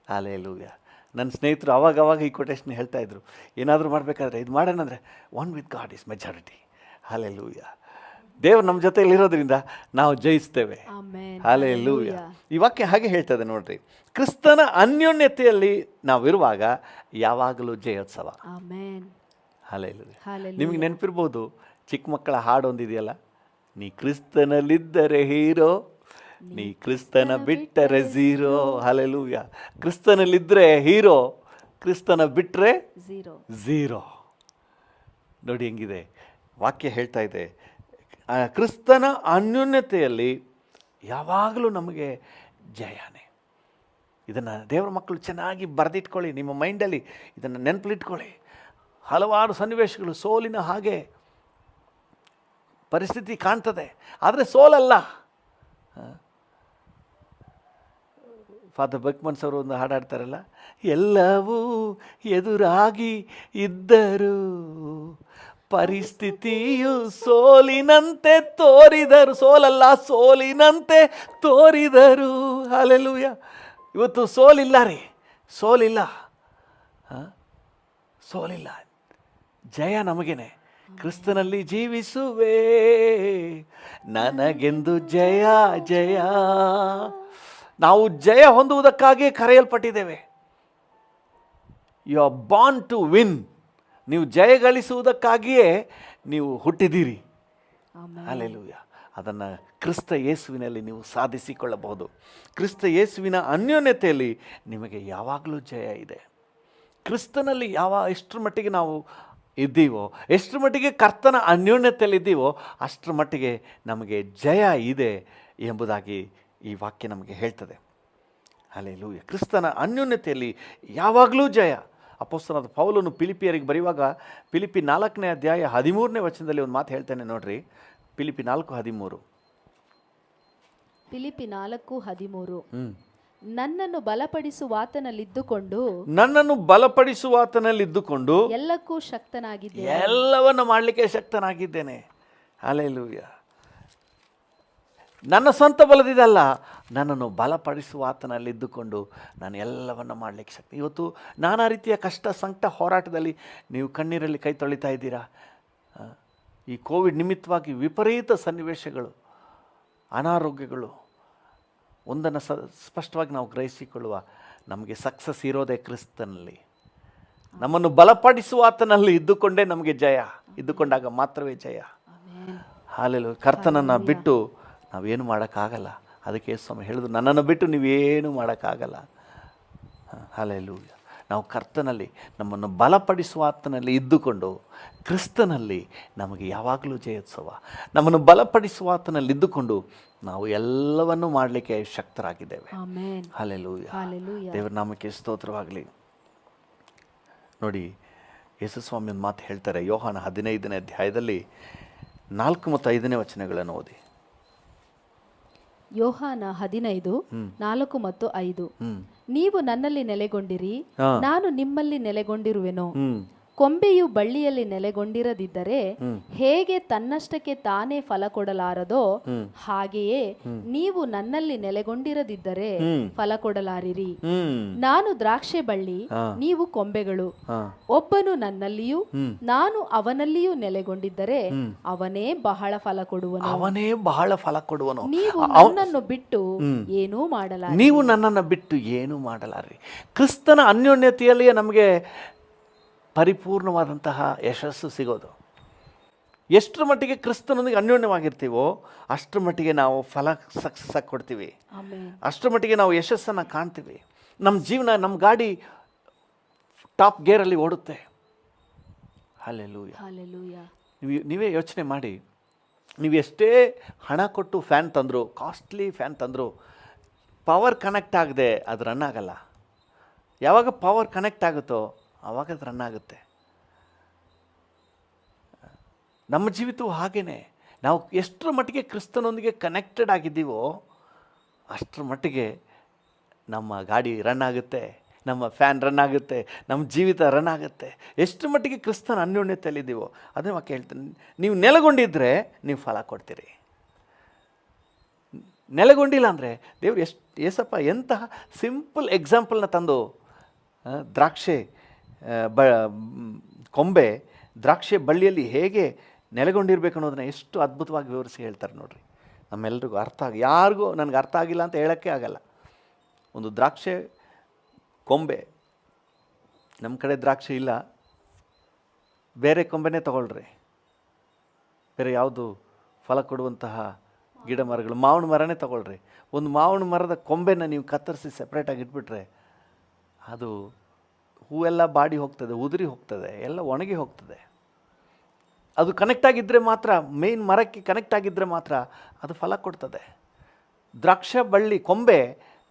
Hallelujah. ನನ್ನ ಸ್ನೇಹಿತರು ಅವಾಗ ಈ ಕೊಟೇಶನ್ ಹೇಳ್ತಾಯಿದ್ರು, ಏನಾದರೂ ಮಾಡಬೇಕಾದ್ರೆ ಇದು ಮಾಡೋಣ ಅಂದರೆ one with God is majority. Hallelujah. ದೇವರು ನಮ್ಮ ಜೊತೆಯಲ್ಲಿರೋದ್ರಿಂದ ನಾವು ಜಯಿಸ್ತೇವೆ. ಹಾಲೆಲೂಯ. ಈ ವಾಕ್ಯ ಹಾಗೆ ಹೇಳ್ತದೆ ನೋಡ್ರಿ, ಕ್ರಿಸ್ತನ ಅನ್ಯೋನ್ಯತೆಯಲ್ಲಿ ನಾವಿರುವಾಗ ಯಾವಾಗಲೂ ಜಯೋತ್ಸವ. ಹಾಲೆಲೂಯ. ನಿಮಗೆ ನೆನಪಿರ್ಬೋದು, ಚಿಕ್ಕ ಮಕ್ಕಳ ಹಾಡು ಒಂದಿದೆಯಲ್ಲ, ನೀ ಕ್ರಿಸ್ತನಲ್ಲಿದ್ದರೆ ಹೀರೋ, ನೀ ಕ್ರಿಸ್ತನ ಬಿಟ್ಟರೆ ಝೀರೋ. ಹಾಲೆಲೂಯ. ಕ್ರಿಸ್ತನಲ್ಲಿದ್ದರೆ ಹೀರೋ, ಕ್ರಿಸ್ತನ ಬಿಟ್ಟರೆ ಝೀರೋ. ನೋಡಿ ಹೆಂಗಿದೆ ವಾಕ್ಯ ಹೇಳ್ತಾ ಇದೆ. ಕ್ರಿಸ್ತನ ಅನ್ಯೋನ್ಯತೆಯಲ್ಲಿ ಯಾವಾಗಲೂ ನಮಗೆ ಜಯನೇ. ಇದನ್ನು ದೇವರ ಮಕ್ಕಳು ಚೆನ್ನಾಗಿ ಬರೆದಿಟ್ಕೊಳ್ಳಿ, ನಿಮ್ಮ ಮೈಂಡಲ್ಲಿ ಇದನ್ನು ನೆನಪಲ್ಲಿಟ್ಕೊಳ್ಳಿ. ಹಲವಾರು ಸನ್ನಿವೇಶಗಳು ಸೋಲಿನ ಹಾಗೆ ಪರಿಸ್ಥಿತಿ ಕಾಣ್ತದೆ, ಆದರೆ ಸೋಲಲ್ಲ. ಫಾದರ್ ಬಕ್ಮನ್ಸ್ ಅವರು ಒಂದು ಹಾಡಾಡ್ತಾರಲ್ಲ, ಎಲ್ಲವೂ ಎದುರಾಗಿ ಇದ್ದರು, ಪರಿಸ್ಥಿತಿಯು ಸೋಲಿನಂತೆ ತೋರಿದರು. ಸೋಲಲ್ಲ, ಸೋಲಿನಂತೆ ತೋರಿದರು. ಹಾಲೆಲೂಯ. ಇವತ್ತು ಸೋಲಿಲ್ಲ ರೀ, ಸೋಲಿಲ್ಲ, ಸೋಲಿಲ್ಲ, ಜಯ ನಮಗೇನೆ. ಕ್ರಿಸ್ತನಲ್ಲಿ ಜೀವಿಸುವೆ, ನನಗೆಂದು ಜಯ ಜಯ. ನಾವು ಜಯ ಹೊಂದುವುದಕ್ಕಾಗಿ ಕರೆಯಲ್ಪಟ್ಟಿದ್ದೇವೆ. You are born to win. ನೀವು ಜಯ ಗಳಿಸುವುದಕ್ಕಾಗಿಯೇ ನೀವು ಹುಟ್ಟಿದ್ದೀರಿ. ಹಲ್ಲೆಲೂಯ. ಅದನ್ನು ಕ್ರಿಸ್ತ ಯೇಸುವಿನಲ್ಲಿ ನೀವು ಸಾಧಿಸಿಕೊಳ್ಳಬಹುದು. ಕ್ರಿಸ್ತ ಯೇಸುವಿನ ಅನ್ಯೋನ್ಯತೆಯಲ್ಲಿ ನಿಮಗೆ ಯಾವಾಗಲೂ ಜಯ ಇದೆ. ಕ್ರಿಸ್ತನಲ್ಲಿ ಎಷ್ಟರ ಮಟ್ಟಿಗೆ ನಾವು ಇದ್ದೀವೋ, ಎಷ್ಟರ ಮಟ್ಟಿಗೆ ಕರ್ತನ ಅನ್ಯೋನ್ಯತೆಯಲ್ಲಿದ್ದೀವೋ, ಅಷ್ಟರ ಮಟ್ಟಿಗೆ ನಮಗೆ ಜಯ ಇದೆ ಎಂಬುದಾಗಿ ಈ ವಾಕ್ಯ ನಮಗೆ ಹೇಳ್ತದೆ. ಹಲ್ಲೆಲೂಯ. ಕ್ರಿಸ್ತನ ಅನ್ಯೋನ್ಯತೆಯಲ್ಲಿ ಯಾವಾಗಲೂ ಜಯ. ಅಪೊಸ್ತಲನಾದ ಪೌಲನು ಫಿಲಿಪಿಯರಿಗೆ ಬರೆಯುವಾಗ ಫಿಲಿಪಿ 4ನೇ ಅಧ್ಯಾಯ 13ನೇ ವಚನದಲ್ಲಿ ಒಂದು ಮಾತು ಹೇಳ್ತಾನೆ ನೋಡ್ರಿ. ಫಿಲಿಪಿ 4:13. ಫಿಲಿಪಿ 4:13. ನನ್ನನ್ನು ಬಲಪಡಿಸುವಾತನಲ್ಲಿದ್ದುಕೊಂಡು ಎಲ್ಲಕ್ಕೂ ಶಕ್ತನಾಗಿದ್ದೇನೆ, ಎಲ್ಲವನ್ನು ಮಾಡಲಿಕ್ಕೆ ಶಕ್ತನಾಗಿದ್ದೇನೆ. ಹಲ್ಲೆಲೂಯ. ನನ್ನ ಸ್ವಂತ ಬಲದಿದಲ್ಲ, ನನ್ನನ್ನು ಬಲಪಡಿಸುವಾತನಲ್ಲಿದ್ದುಕೊಂಡು ನಾನು ಎಲ್ಲವನ್ನು ಮಾಡಲಿಕ್ಕೆ ಶಕ್ತಿ. ಇವತ್ತು ನಾನಾ ರೀತಿಯ ಕಷ್ಟ ಸಂಕಟ ಹೋರಾಟದಲ್ಲಿ ನೀವು ಕಣ್ಣೀರಲ್ಲಿ ಕೈ ತೊಳಿತಾ ಇದ್ದೀರಾ. ಈ ಕೋವಿಡ್ ನಿಮಿತ್ತವಾಗಿ ವಿಪರೀತ ಸನ್ನಿವೇಶಗಳು, ಅನಾರೋಗ್ಯಗಳು. ಒಂದನ್ನು ಸ್ಪಷ್ಟವಾಗಿ ನಾವು ಗ್ರಹಿಸಿಕೊಳ್ಳುವ, ನಮಗೆ ಸಕ್ಸಸ್ ಇರೋದೇ ಕ್ರಿಸ್ತನಲ್ಲಿ. ನಮ್ಮನ್ನು ಬಲಪಡಿಸುವಾತನಲ್ಲಿ ಇದ್ದುಕೊಂಡೇ ನಮಗೆ ಜಯ. ಇದ್ದುಕೊಂಡಾಗ ಮಾತ್ರವೇ ಜಯ. ಹಾಲೆಲೂಯ. ಕರ್ತನನ್ನು ಬಿಟ್ಟು ನಾವೇನು ಮಾಡೋಕ್ಕಾಗಲ್ಲ. ಅದಕ್ಕೆ ಸ್ವಾಮಿ ಹೇಳಿದ್ರು, ನನ್ನನ್ನು ಬಿಟ್ಟು ನೀವೇನು ಮಾಡೋಕ್ಕಾಗಲ್ಲ. ಹಲ್ಲೆಲೂಯ. ನಾವು ಕರ್ತನಲ್ಲಿ, ನಮ್ಮನ್ನು ಬಲಪಡಿಸುವಾತನಲ್ಲಿ ಇದ್ದುಕೊಂಡು ಕ್ರಿಸ್ತನಲ್ಲಿ ನಮಗೆ ಯಾವಾಗಲೂ ಜಯೋತ್ಸವ. ನಮ್ಮನ್ನು ಬಲಪಡಿಸುವಾತನಲ್ಲಿ ಇದ್ದುಕೊಂಡು ನಾವು ಎಲ್ಲವನ್ನೂ ಮಾಡಲಿಕ್ಕೆ ಶಕ್ತರಾಗಿದ್ದೇವೆ. ಹಲ್ಲೆಲೂಯ. ದೇವರ ನಾಮಕ್ಕೆ ಸ್ತೋತ್ರವಾಗಲಿ. ನೋಡಿ, ಯೇಸು ಸ್ವಾಮಿ ಒಂದು ಮಾತು ಹೇಳ್ತಾರೆ. ಯೋಹಾನ 15ನೇ ಅಧ್ಯಾಯದಲ್ಲಿ 4 ಮತ್ತು 5ನೇ ವಚನಗಳನ್ನು ಓದಿ. ಯೋಹಾನ 15:4 ಮತ್ತು 5. ನೀವು ನನ್ನಲ್ಲಿ ನೆಲೆಗೊಂಡಿರಿ, ನಾನು ನಿಮ್ಮಲ್ಲಿ ನೆಲೆಗೊಂಡಿರುವೆನು. ಕೊಂಬೆಯು ಬಳ್ಳಿಯಲ್ಲಿ ನೆಲೆಗೊಂಡಿರದಿದ್ದರೆ ಹೇಗೆ ತನ್ನಷ್ಟಕ್ಕೆ ತಾನೇ ಫಲ ಕೊಡಲಾರದೋ ಹಾಗೆಯೇ ನೀವು ನನ್ನಲ್ಲಿ ನೆಲೆಗೊಂಡಿರದಿದ್ದರೆ ಫಲ ಕೊಡಲಾರಿರಿ. ನಾನು ದ್ರಾಕ್ಷೆ ಬಳ್ಳಿ, ನೀವು ಕೊಂಬೆಗಳು. ಒಬ್ಬನು ನನ್ನಲ್ಲಿಯೂ ನಾನು ಅವನಲ್ಲಿಯೂ ನೆಲೆಗೊಂಡಿದ್ದರೆ ಅವನೇ ಬಹಳ ಫಲ ಕೊಡುವನು. ಅವನೇ ಬಹಳ ಫಲ ಕೊಡುವನು. ನೀವು ನನ್ನನ್ನು ಬಿಟ್ಟು ಏನೂ ಮಾಡಲಾರಿ. ನೀವು ನನ್ನನ್ನು ಬಿಟ್ಟು ಏನೂ ಮಾಡಲಾರಿ. ಕ್ರಿಸ್ತನ ಅನ್ಯೋನ್ಯತೆಯಲ್ಲಿಯೇ ನಮಗೆ ಪರಿಪೂರ್ಣವಾದಂತಹ ಯಶಸ್ಸು ಸಿಗೋದು. ಎಷ್ಟರ ಮಟ್ಟಿಗೆ ಕ್ರಿಸ್ತನೊಂದಿಗೆ ಅನ್ಯೋನ್ಯವಾಗಿರ್ತೀವೋ ಅಷ್ಟರ ಮಟ್ಟಿಗೆ ನಾವು ಫಲ ಸಕ್ಸಸ್ ಆಗಿ ಕೊಡ್ತೀವಿ. ಅಷ್ಟರ ಮಟ್ಟಿಗೆ ನಾವು ಯಶಸ್ಸನ್ನು ಕಾಣ್ತೀವಿ. ನಮ್ಮ ಜೀವನ, ನಮ್ಮ ಗಾಡಿ ಟಾಪ್ ಗೇರಲ್ಲಿ ಓಡುತ್ತೆ. ಹಲ್ಲೆಲೂಯಾ. ನೀವೇ ಯೋಚನೆ ಮಾಡಿ, ನೀವು ಎಷ್ಟೇ ಹಣ ಕೊಟ್ಟು ಫ್ಯಾನ್ ತಂದರು, ಕಾಸ್ಟ್ಲಿ ಫ್ಯಾನ್ ತಂದರು, ಪವರ್ ಕನೆಕ್ಟ್ ಆಗದೆ ಅದು ರನ್ ಆಗಲ್ಲ. ಯಾವಾಗ ಪವರ್ ಕನೆಕ್ಟ್ ಆಗುತ್ತೋ ಆವಾಗ ಅದು ರನ್ ಆಗುತ್ತೆ. ನಮ್ಮ ಜೀವಿತವು ಹಾಗೇ. ನಾವು ಎಷ್ಟರ ಮಟ್ಟಿಗೆ ಕ್ರಿಸ್ತನೊಂದಿಗೆ ಕನೆಕ್ಟೆಡ್ ಆಗಿದ್ದೀವೋ ಅಷ್ಟರ ಮಟ್ಟಿಗೆ ನಮ್ಮ ಗಾಡಿ ರನ್ ಆಗುತ್ತೆ, ನಮ್ಮ ಫ್ಯಾನ್ ರನ್ ಆಗುತ್ತೆ, ನಮ್ಮ ಜೀವಿತ ರನ್ ಆಗುತ್ತೆ. ಎಷ್ಟು ಮಟ್ಟಿಗೆ ಕ್ರಿಸ್ತನ ಅನ್ಯೋನ್ಯತೆಯಲ್ಲಿದ್ದೀವೋ ಅದನ್ನೇ ವಾಕ್ಯ ಹೇಳ್ತೀನಿ. ನೀವು ನೆಲೆಗೊಂಡಿದ್ದರೆ ನೀವು ಫಲ ಕೊಡ್ತೀರಿ. ನೆಲೆಗೊಂಡಿಲ್ಲ ಅಂದರೆ ದೇವ್ರು ಏಸಪ್ಪ ಎಂತಹ ಸಿಂಪಲ್ ಎಕ್ಸಾಂಪಲ್ನ ತಂದು ದ್ರಾಕ್ಷೆ ಕೊಂಬೆ ದ್ರಾಕ್ಷೆ ಬಳ್ಳಿಯಲ್ಲಿ ಹೇಗೆ ನೆಲೆಗೊಂಡಿರ್ಬೇಕು ಅನ್ನೋದನ್ನ ಎಷ್ಟು ಅದ್ಭುತವಾಗಿ ವಿವರಿಸಿ ಹೇಳ್ತಾರೆ ನೋಡ್ರಿ. ನಮ್ಮೆಲ್ರಿಗೂ ಯಾರಿಗೂ ನನಗೆ ಅರ್ಥ ಆಗಿಲ್ಲ ಅಂತ ಹೇಳೋಕ್ಕೆ ಆಗಲ್ಲ. ಒಂದು ದ್ರಾಕ್ಷೆ ಕೊಂಬೆ, ನಮ್ಮ ಕಡೆ ದ್ರಾಕ್ಷಿ ಇಲ್ಲ, ಬೇರೆ ಕೊಂಬೆನೇ ತಗೊಳ್ರಿ. ಬೇರೆ ಯಾವುದು ಫಲ ಕೊಡುವಂತಹ ಗಿಡ ಮರಗಳು, ಮಾವಿನ ಮರನೇ ತಗೊಳ್ರಿ. ಒಂದು ಮಾವಿನ ಮರದ ಕೊಂಬೆನ ನೀವು ಕತ್ತರಿಸಿ ಸೆಪ್ರೇಟಾಗಿ ಇಟ್ಬಿಟ್ರೆ ಅದು ಹೂವೆಲ್ಲ ಬಾಡಿ ಹೋಗ್ತದೆ, ಉದುರಿ ಹೋಗ್ತದೆ, ಎಲ್ಲ ಒಣಗಿ ಹೋಗ್ತದೆ. ಅದು ಕನೆಕ್ಟ್ ಆಗಿದ್ದರೆ ಮಾತ್ರ, ಮೇನ್ ಮರಕ್ಕೆ ಕನೆಕ್ಟ್ ಆಗಿದ್ದರೆ ಮಾತ್ರ ಅದು ಫಲ ಕೊಡ್ತದೆ. ದ್ರಾಕ್ಷ ಕೊಂಬೆ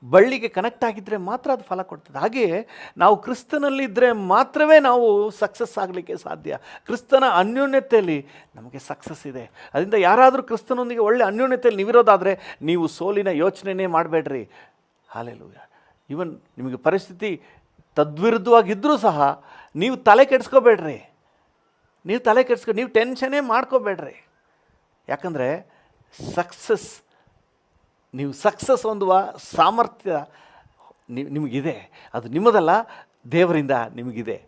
ಬಳ್ಳಿಗೆ ಕನೆಕ್ಟ್ ಆಗಿದ್ದರೆ ಮಾತ್ರ ಅದು ಫಲ ಕೊಡ್ತದೆ. ಹಾಗೆಯೇ ನಾವು ಕ್ರಿಸ್ತನಲ್ಲಿದ್ದರೆ ಮಾತ್ರವೇ ನಾವು ಸಕ್ಸಸ್ ಆಗಲಿಕ್ಕೆ ಸಾಧ್ಯ. ಕ್ರಿಸ್ತನ ಅನ್ಯೋನ್ಯತೆಯಲ್ಲಿ ನಮಗೆ ಸಕ್ಸಸ್ ಇದೆ. ಅದರಿಂದ ಯಾರಾದರೂ ಕ್ರಿಸ್ತನೊಂದಿಗೆ ಒಳ್ಳೆ ಅನ್ಯೋನ್ಯತೆಯಲ್ಲಿ ನೀವಿರೋದಾದರೆ ನೀವು ಸೋಲಿನ ಯೋಚನೆಯೇ ಮಾಡಬೇಡ್ರಿ. ಹಲ್ಲೆಲೂಯಾ. ಇವನ್ ನಿಮಗೆ ಪರಿಸ್ಥಿತಿ ತದ್ವಿರುದ್ಧವಾಗಿದ್ದರೂ ಸಹ ನೀವು ತಲೆ ಕೆಡಿಸ್ಕೋಬೇಡ್ರಿ. ನೀವು ಟೆನ್ಷನ್ನೇ ಮಾಡ್ಕೋಬೇಡ್ರಿ. ಯಾಕಂದರೆ ನೀವು ಸಕ್ಸಸ್ ಹೊಂದುವ ಸಾಮರ್ಥ್ಯ ನಿಮಗಿದೆ. ಅದು ನಿಮ್ಮದಲ್ಲ, ದೇವರಿಂದ ನಿಮಗಿದೆ.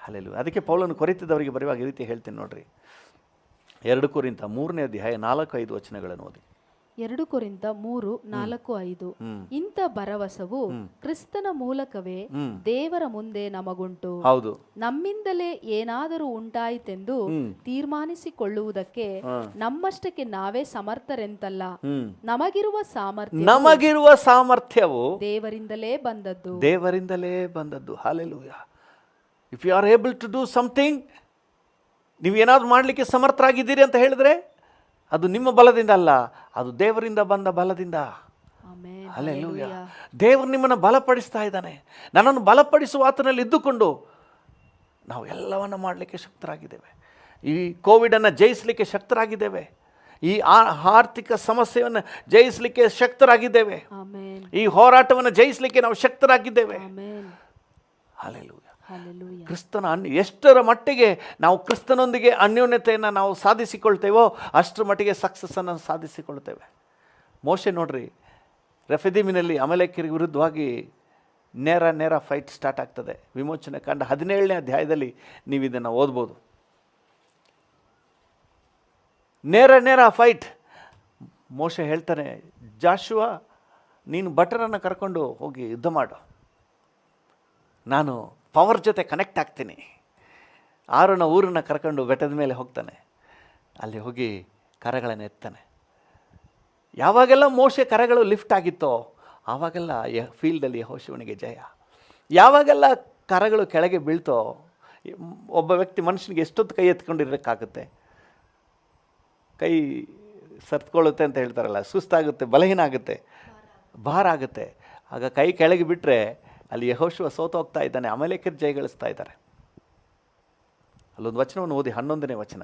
ಹಲ್ಲೆಲೂಯಾ. ಅದಕ್ಕೆ ಪೌಲನು ಕೊರಿಂಥದವರಿಗೆ ಬರೆಯುವಾಗ ಈ ರೀತಿ ಹೇಳ್ತೀನಿ ನೋಡ್ರಿ. 2 ಕೊರಿಂಥ 3ನೇ ಅಧ್ಯಾಯ 4-5 ವಚನಗಳನ್ನು ಓದಿ. 2 ಕೊರಿಂಥ 3:4-5. ಇಂಥ ಭರವಸವು ಕ್ರಿಸ್ತನ ಮೂಲಕವೇ ದೇವರ ಮುಂದೆ ನಮಗುಂಟು. ಹೌದು. ನಮ್ಮಿಂದಲೇ ಏನಾದರೂ ಉಂಟಾಯಿತೆಂದು ತೀರ್ಮಾನಿಸಿಕೊಳ್ಳುವುದಕ್ಕೆ ನಮ್ಮಷ್ಟಕ್ಕೆ ನಾವೇ ಸಮರ್ಥರೆಂತಲ್ಲ. ನಮಗಿರುವ ಸಾಮರ್ಥ್ಯವು ದೇವರಿಂದಲೇ ಬಂದದ್ದು. Hallelujah. If you are able to do something, ನೀವೇನಾದ್ರೂ ಮಾಡಲಿಕ್ಕೆ ಸಮರ್ಥರಾಗಿದ್ದೀರಿ ಅಂತ ಹೇಳಿದ್ರೆ ಅದು ನಿಮ್ಮ ಬಲದಿಂದ ಅಲ್ಲ, ಅದು ದೇವರಿಂದ ಬಂದ ಬಲದಿಂದ. ಹಲ್ಲೆಲೂಯಾ. ದೇವರು ನಿಮ್ಮನ್ನು ಬಲಪಡಿಸ್ತಾ ಇದ್ದಾನೆ. ನನ್ನನ್ನು ಬಲಪಡಿಸುವ ಆತನಲ್ಲಿ ಇದ್ದುಕೊಂಡು ನಾವು ಎಲ್ಲವನ್ನು ಮಾಡಲಿಕ್ಕೆ ಶಕ್ತರಾಗಿದ್ದೇವೆ. ಈ ಕೋವಿಡನ್ನು ಜಯಿಸಲಿಕ್ಕೆ ಶಕ್ತರಾಗಿದ್ದೇವೆ. ಈ ಆರ್ಥಿಕ ಸಮಸ್ಯೆಯನ್ನು ಜಯಿಸಲಿಕ್ಕೆ ಶಕ್ತರಾಗಿದ್ದೇವೆ. ಈ ಹೋರಾಟವನ್ನು ಜಯಿಸಲಿಕ್ಕೆ ನಾವು ಶಕ್ತರಾಗಿದ್ದೇವೆ. ಹಲ್ಲೆಲೂಯಾ. ಕ್ರಿಸ್ತನ ಎಷ್ಟರ ಮಟ್ಟಿಗೆ ನಾವು ಕ್ರಿಸ್ತನೊಂದಿಗೆ ಅನ್ಯೋನ್ಯತೆಯನ್ನು ನಾವು ಸಾಧಿಸಿಕೊಳ್ತೇವೋ ಅಷ್ಟರ ಮಟ್ಟಿಗೆ ಸಕ್ಸಸ್ಸನ್ನು ಸಾಧಿಸಿಕೊಳ್ತೇವೆ. ಮೋಶೆ ನೋಡ್ರಿ, ರೆಫಿದೀಮಿನಲ್ಲಿ ಅಮಲೇಕ್ಯರಿಗೆ ವಿರುದ್ಧವಾಗಿ ನೇರ ಫೈಟ್ ಸ್ಟಾರ್ಟ್ ಆಗ್ತದೆ. ವಿಮೋಚನೆ ಕಾಂಡ 17ನೇ ಅಧ್ಯಾಯದಲ್ಲಿ ನೀವು ಇದನ್ನು ಓದ್ಬೋದು. ನೇರ ಫೈಟ್. ಮೋಶೆ ಹೇಳ್ತಾನೆ, ಜಾಶುವ ನೀನು ಭಟರನ್ನು ಕರ್ಕೊಂಡು ಹೋಗಿ ಯುದ್ಧ ಮಾಡು, ನಾನು ಪವರ್ ಜೊತೆ ಕನೆಕ್ಟ್ ಆಗ್ತೀನಿ. ಆರೋನ ಊರನ್ನು ಕರ್ಕೊಂಡು ಬೆಟ್ಟದ ಮೇಲೆ ಹೋಗ್ತಾನೆ. ಅಲ್ಲಿ ಹೋಗಿ ಕರಗಳನ್ನು ಎತ್ತಾನೆ. ಯಾವಾಗೆಲ್ಲ ಮೋಶೆ ಕರಗಳು ಲಿಫ್ಟ್ ಆಗಿತ್ತೋ ಆವಾಗೆಲ್ಲ ಫೀಲ್ಡಲ್ಲಿ ಯೆಹೋಶುವನಿಗೆ ಜಯ. ಯಾವಾಗೆಲ್ಲ ಕರಗಳು ಕೆಳಗೆ ಬೀಳ್ತೋ, ಒಬ್ಬ ವ್ಯಕ್ತಿ ಮನುಷ್ಯನಿಗೆ ಎಷ್ಟೊತ್ತು ಕೈ ಎತ್ಕೊಂಡಿರೋಕ್ಕಾಗುತ್ತೆ? ಕೈ ಸತ್ಕೊಳ್ಳುತ್ತೆ ಅಂತ ಹೇಳ್ತಾರಲ್ಲ, ಸುಸ್ತಾಗುತ್ತೆ, ಬಲಹೀನ ಆಗುತ್ತೆ, ಭಾರ ಆಗುತ್ತೆ. ಆಗ ಕೈ ಕೆಳಗೆ ಬಿಟ್ಟರೆ ಅಲ್ಲಿ ಯೆಹೋಶುವ ಸೋತೋಗ್ತಾ ಇದ್ದಾನೆ, ಅಮಲೇಕ್ಯರು ಜಯಗಳಿಸ್ತಾ ಇದ್ದಾರೆ. ಅಲ್ಲೊಂದು ವಚನವನ್ನು ಓದಿ, 11ನೇ ವಚನ.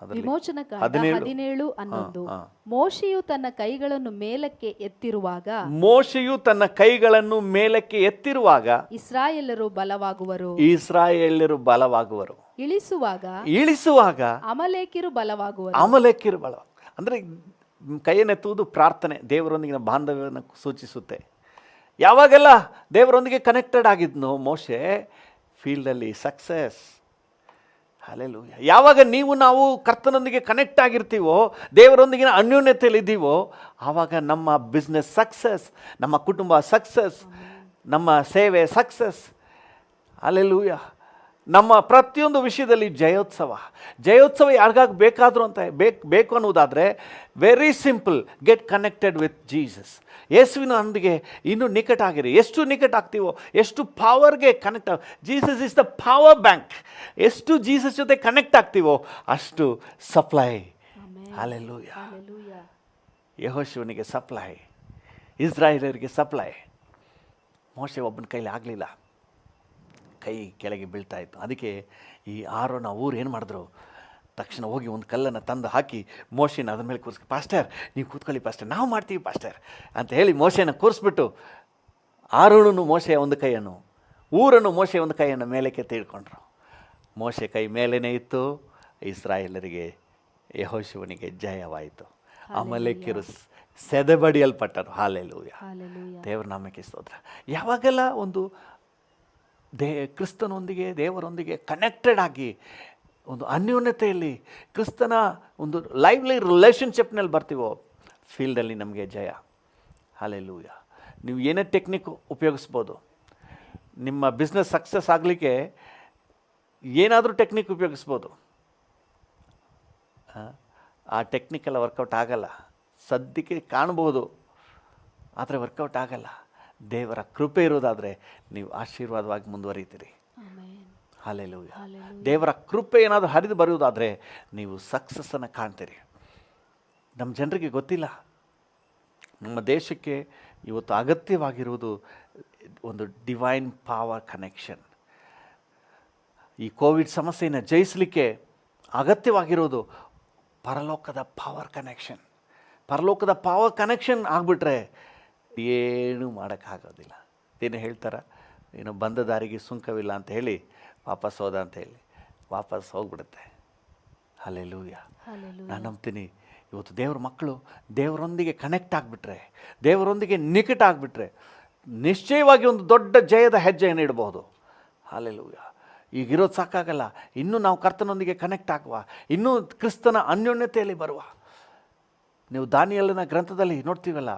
ವಿಮೋಚನಕಾಂಡ 17:11. ಹಾ. ಮೋಶೆಯು ತನ್ನ ಕೈಗಳನ್ನು ಮೇಲಕ್ಕೆ ಎತ್ತಿರುವಾಗ ಮೋಶೆಯು ತನ್ನ ಕೈಗಳನ್ನು ಮೇಲಕ್ಕೆ ಎತ್ತಿರುವಾಗ ಇಸ್ರಾಯೇಲರು ಬಲವಾಗುವರು, ಇಸ್ರಾಯೇಲ್ಯರು ಬಲವಾಗುವರು, ಇಳಿಸುವಾಗ ಅಮಲೇಕ್ಯರು ಬಲವಾಗುವರು. ಅಮಲೇಕ್ಯರು ಬಲ ಅಂದರೆ ಕೈಯನ್ನೆತ್ತುವುದು ಪ್ರಾರ್ಥನೆ, ದೇವರೊಂದಿಗಿನ ಬಾಂಧವ್ಯವನ್ನು ಸೂಚಿಸುತ್ತೆ. ಯಾವಾಗೆಲ್ಲ ದೇವರೊಂದಿಗೆ ಕನೆಕ್ಟೆಡ್ ಆಗಿದ್ನೋ ಮೋಶೆ, ಫೀಲ್ಡಲ್ಲಿ ಸಕ್ಸಸ್. ಹಲ್ಲೆಲೂಯಾ. ಯಾವಾಗ ನಾವು ಕರ್ತನೊಂದಿಗೆ ಕನೆಕ್ಟ್ ಆಗಿರ್ತೀವೋ, ದೇವರೊಂದಿಗಿನ ಅನ್ಯೋನ್ಯತೆಯಲ್ಲಿದ್ದೀವೋ, ಆವಾಗ ನಮ್ಮ ಬಿಸ್ನೆಸ್ ಸಕ್ಸಸ್, ನಮ್ಮ ಕುಟುಂಬ ಸಕ್ಸಸ್, ನಮ್ಮ ಸೇವೆ ಸಕ್ಸಸ್. ಹಲ್ಲೆಲೂಯಾ. ನಮ್ಮ ಪ್ರತಿಯೊಂದು ವಿಷಯದಲ್ಲಿ ಜಯೋತ್ಸವ ಯಾರಿಗಾಗಿ ಬೇಕಾದರೂ ಅಂತ ಬೇಕು ಅನ್ನೋದಾದರೆ very simple, get connected with Jesus. ಯೇಸುವಿನೊಂದಿಗೆ ಇನ್ನೂ ನಿಕಟಾಗಿರಿ. ಎಷ್ಟು ನಿಕಟ ಆಗ್ತೀವೋ, ಎಷ್ಟು ಪವರ್ಗೆ connect Jesus is the power bank. ಎಷ್ಟು ಜೀಸಸ್ ಜೊತೆ ಕನೆಕ್ಟ್ ಆಗ್ತೀವೋ ಅಷ್ಟು ಸಪ್ಲೈ. ಹಲ್ಲೆಲೂಯಾ. ಯೆಹೋಶುವನಿಗೆ ಸಪ್ಲೈ, ಇಸ್ರಾಯೇಲರಿಗೆ ಸಪ್ಲೈ. ಮೋಶೆ ಒಬ್ಬನ ಕೈಲಿ ಆಗಲಿಲ್ಲ, ಕೈ ಕೆಳಗೆ ಬೀಳ್ತಾ ಇತ್ತು. ಅದಕ್ಕೆ ಈ ಆರೋನ ಊರು ಏನು ಮಾಡಿದ್ರು, ತಕ್ಷಣ ಹೋಗಿ ಒಂದು ಕಲ್ಲನ್ನು ತಂದು ಹಾಕಿ ಮೋಶೆನ ಅದ್ರ ಮೇಲೆ ಕೂರಿಸಿ, ಪಾಸ್ಟರ್ ನೀವು ಕೂತ್ಕೊಳ್ಳಿ ಪಾಸ್ಟರ್, ನಾವು ಮಾಡ್ತೀವಿ ಪಾಸ್ಟರ್ ಅಂತ ಹೇಳಿ ಮೋಶೆನ ಕೂರಿಸ್ಬಿಟ್ಟು ಆರೋನನು ಮೋಶೆಯ ಒಂದು ಕೈಯನ್ನು, ಊರನ್ನು ಮೋಶೆಯ ಒಂದು ಕೈಯನ್ನು ಮೇಲಕ್ಕೆ ತಿಳ್ಕೊಂಡ್ರು. ಮೋಶೆ ಕೈ ಮೇಲೇ ಇತ್ತು. ಇಸ್ರಾಯೇಲರಿಗೆ ಯೆಹೋಶುವನಿಗೆ ಜಯವಾಯಿತು. ಅಮಲೇಕ್ಯರು ಸೆದೆಬಡಿಯಲ್ಪಟ್ಟರು. ಹಲ್ಲೆಲೂಯಾ. ದೇವರ ನಾಮಕ್ಕೆ ಸ್ತೋತ್ರ. ಯಾವಾಗೆಲ್ಲ ಒಂದು ಕ್ರಿಸ್ತನೊಂದಿಗೆ, ದೇವರೊಂದಿಗೆ ಕನೆಕ್ಟೆಡ್ ಆಗಿ ಒಂದು ಅನ್ಯೋನ್ಯತೆಯಲ್ಲಿ ಕ್ರಿಸ್ತನ ಒಂದು ಲೈವ್ಲಿ ರಿಲೇಷನ್ಶಿಪ್ನಲ್ಲಿ ಬರ್ತೀವೋ, ಫೀಲ್ಡಲ್ಲಿ ನಮಗೆ ಜಯ. ಹಲ್ಲೆಲೂಯಾ. ನೀವು ಏನೇ ಟೆಕ್ನಿಕ್ ಉಪಯೋಗಿಸ್ಬೋದು. ನಿಮ್ಮ ಬಿಸ್ನೆಸ್ ಸಕ್ಸಸ್ ಆಗಲಿಕ್ಕೆ ಏನಾದರೂ ಟೆಕ್ನಿಕ್ ಉಪಯೋಗಿಸ್ಬೋದು. ಆ ಟೆಕ್ನಿಕೆಲ್ಲ ವರ್ಕೌಟ್ ಆಗಲ್ಲ. ಸದ್ಯಕ್ಕೆ ಕಾಣ್ಬೋದು, ಆದರೆ ವರ್ಕೌಟ್ ಆಗಲ್ಲ. ದೇವರ ಕೃಪೆ ಇರೋದಾದರೆ ನೀವು ಆಶೀರ್ವಾದವಾಗಿ ಮುಂದುವರಿತೀರಿ. ಹಲ್ಲೆಲೂಯಾ. ದೇವರ ಕೃಪೆ ಏನಾದರೂ ಹರಿದು ಬರುವುದಾದರೆ ನೀವು ಸಕ್ಸಸ್ಸನ್ನು ಕಾಣ್ತೀರಿ. ನಮ್ಮ ಜನರಿಗೆ ಗೊತ್ತಿಲ್ಲ. ನಮ್ಮ ದೇಶಕ್ಕೆ ಇವತ್ತು ಅಗತ್ಯವಾಗಿರುವುದು ಒಂದು ಡಿವೈನ್ ಪವರ್ ಕನೆಕ್ಷನ್. ಈ ಕೋವಿಡ್ ಸಮಸ್ಯೆಯನ್ನು ಜಯಿಸಲಿಕ್ಕೆ ಅಗತ್ಯವಾಗಿರೋದು ಪರಲೋಕದ ಪವರ್ ಕನೆಕ್ಷನ್. ಪರಲೋಕದ ಪವರ್ ಕನೆಕ್ಷನ್ ಆಗಿಬಿಟ್ರೆ ಏನೂ ಮಾಡೋಕ್ಕಾಗೋದಿಲ್ಲ. ಏನು ಹೇಳ್ತಾರೆ, ಏನೋ ಬಂದ ದಾರಿಗೆ ಸುಂಕವಿಲ್ಲ ಅಂತ ಹೇಳಿ ವಾಪಸ್ ಹೋದ ಅಂತ ಹೇಳಿ ವಾಪಸ್ ಹೋಗ್ಬಿಡುತ್ತೆ. ಹಲ್ಲೆಲೂಯಾ. ನಾನು ನಂಬ್ತೀನಿ ಇವತ್ತು ದೇವ್ರ ಮಕ್ಕಳು ದೇವರೊಂದಿಗೆ ಕನೆಕ್ಟ್ ಆಗಿಬಿಟ್ರೆ, ದೇವರೊಂದಿಗೆ ನಿಕಟ ಆಗಿಬಿಟ್ರೆ ನಿಶ್ಚಯವಾಗಿ ಒಂದು ದೊಡ್ಡ ಜಯದ ಹೆಜ್ಜೆಯನ್ನು ಇಡಬಹುದು. ಹಲ್ಲೆಲೂಯಾ. ಈಗಿರೋದು ಸಾಕಾಗಲ್ಲ, ಇನ್ನೂ ನಾವು ಕರ್ತನೊಂದಿಗೆ ಕನೆಕ್ಟ್ ಆಗುವ, ಇನ್ನೂ ಕ್ರಿಸ್ತನ ಅನ್ಯೋನ್ಯತೆಯಲ್ಲಿ ಬರುವ. ನೀವು ದಾನಿಯೇಲನ ಗ್ರಂಥದಲ್ಲಿ ನೋಡ್ತೀವಲ್ಲ,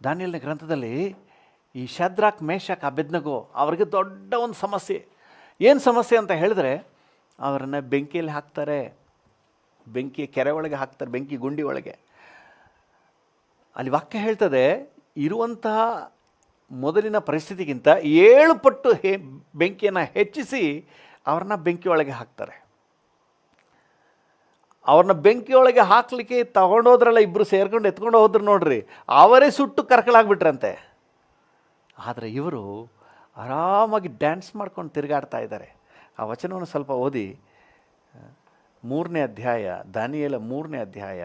ದಾನಿಯೇಲನ ಗ್ರಂಥದಲ್ಲಿ ಈ ಶದ್ರಾಕ್, ಮೇಷಕ್, ಅಬೇದ್ನೆಗೋ ಅವರಿಗೆ ದೊಡ್ಡ ಒಂದು ಸಮಸ್ಯೆ. ಏನು ಸಮಸ್ಯೆ ಅಂತ ಹೇಳಿದ್ರೆ, ಅವರನ್ನು ಬೆಂಕಿಯಲ್ಲಿ ಹಾಕ್ತಾರೆ, ಬೆಂಕಿ ಕೆರೆ ಒಳಗೆ ಹಾಕ್ತಾರೆ, ಬೆಂಕಿ ಗುಂಡಿ ಒಳಗೆ. ಅಲ್ಲಿ ವಾಕ್ಯ ಹೇಳ್ತದೆ, ಇರುವಂತಹ ಮೊದಲಿನ ಪರಿಸ್ಥಿತಿಗಿಂತ 7 ಪಟ್ಟು ಬೆಂಕಿಯನ್ನು ಹೆಚ್ಚಿಸಿ ಅವ್ರನ್ನ ಬೆಂಕಿಯೊಳಗೆ ಹಾಕ್ತಾರೆ. ಅವ್ರನ್ನ ಬೆಂಕಿಯೊಳಗೆ ಹಾಕಲಿಕ್ಕೆ ತಗೊಂಡೋದ್ರಲ್ಲ, ಇಬ್ಬರು ಸೇರ್ಕೊಂಡು ಎತ್ಕೊಂಡು ಹೋದ್ರು ನೋಡ್ರಿ, ಅವರೇ ಸುಟ್ಟು ಕರ್ಕಲಾಗ್ಬಿಟ್ರಂತೆ. ಆದರೆ ಇವರು ಆರಾಮಾಗಿ ಡ್ಯಾನ್ಸ್ ಮಾಡ್ಕೊಂಡು ತಿರುಗಾಡ್ತಾ ಇದ್ದಾರೆ. ಆ ವಚನವನ್ನು ಸ್ವಲ್ಪ ಓದಿ. 3ನೇ ಅಧ್ಯಾಯ, ದಾನಿಯೇಲ 3ನೇ ಅಧ್ಯಾಯ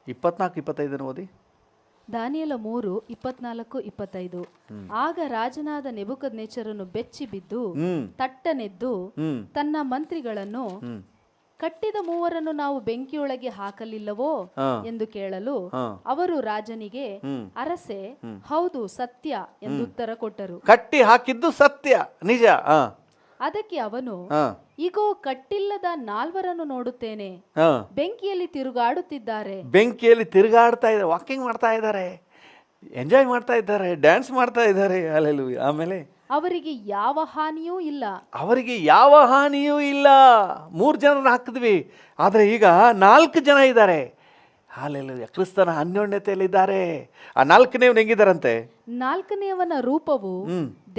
24-25 ಓದಿ. ದಾನಿಯೇಲ 3:24-25. ಆಗ ರಾಜನಾದ ನೆಬೂಕದ್ನೆಚ್ಚರನು ಬೆಚ್ಚಿ ಬಿದ್ದು ತಟ್ಟನೆದ್ದು ತನ್ನ ಮಂತ್ರಿಗಳನ್ನು, ಕಟ್ಟಿದ ಮೂವರನ್ನು ನಾವು ಬೆಂಕಿಯೊಳಗೆ ಹಾಕಲಿಲ್ಲವೋ ಎಂದು ಕೇಳಲು ಅವರು ರಾಜನಿಗೆ, ಅರಸೆ, ಹೌದು ಸತ್ಯ ಎಂದು ಉತ್ತರ ಕೊಟ್ಟರು. ಕಟ್ಟಿ ಹಾಕಿದ್ದು ಸತ್ಯ, ನಿಜ. ಅದಕ್ಕೆ ಅವನು, ಈಗೋ ಕಟ್ಟಿಲ್ಲದ 4 ನೋಡುತ್ತೇನೆ, ಬೆಂಕಿಯಲ್ಲಿ ತಿರುಗಾಡುತ್ತಿದ್ದಾರೆ. ಬೆಂಕಿಯಲ್ಲಿ ತಿರುಗಾಡ್ತಾ ಇದ್ದಾರೆ, ವಾಕಿಂಗ್ ಮಾಡ್ತಾ ಇದ್ದಾರೆ, ಎಂಜಾಯ್ ಮಾಡ್ತಾ ಇದ್ದಾರೆ, ಡ್ಯಾನ್ಸ್ ಮಾಡ್ತಾ ಇದ್ದಾರೆ. ಹಲ್ಲೆಲೂಯಾ. ಆಮೇಲೆ ಅವರಿಗೆ ಯಾವ ಹಾನಿಯೂ ಇಲ್ಲ. ಅವರಿಗೆ ಯಾವ ಹಾನಿಯೂ ಇಲ್ಲ. 3 ಜನರನ್ನ ಹಾಕಿದ್ವಿ, ಆದರೆ ಈಗ 4 ಜನ ಇದ್ದಾರೆ. ಹಲ್ಲೆಲೂಯಾ. ಕ್ರಿಸ್ತನ ಅನ್ಯೋನ್ಯತೆಯಲ್ಲಿದ್ದಾರೆ. ಆ 4ನೇವನು ಹೆಂಗಿದಾರಂತೆ? 4ನೇಯವನ ರೂಪವು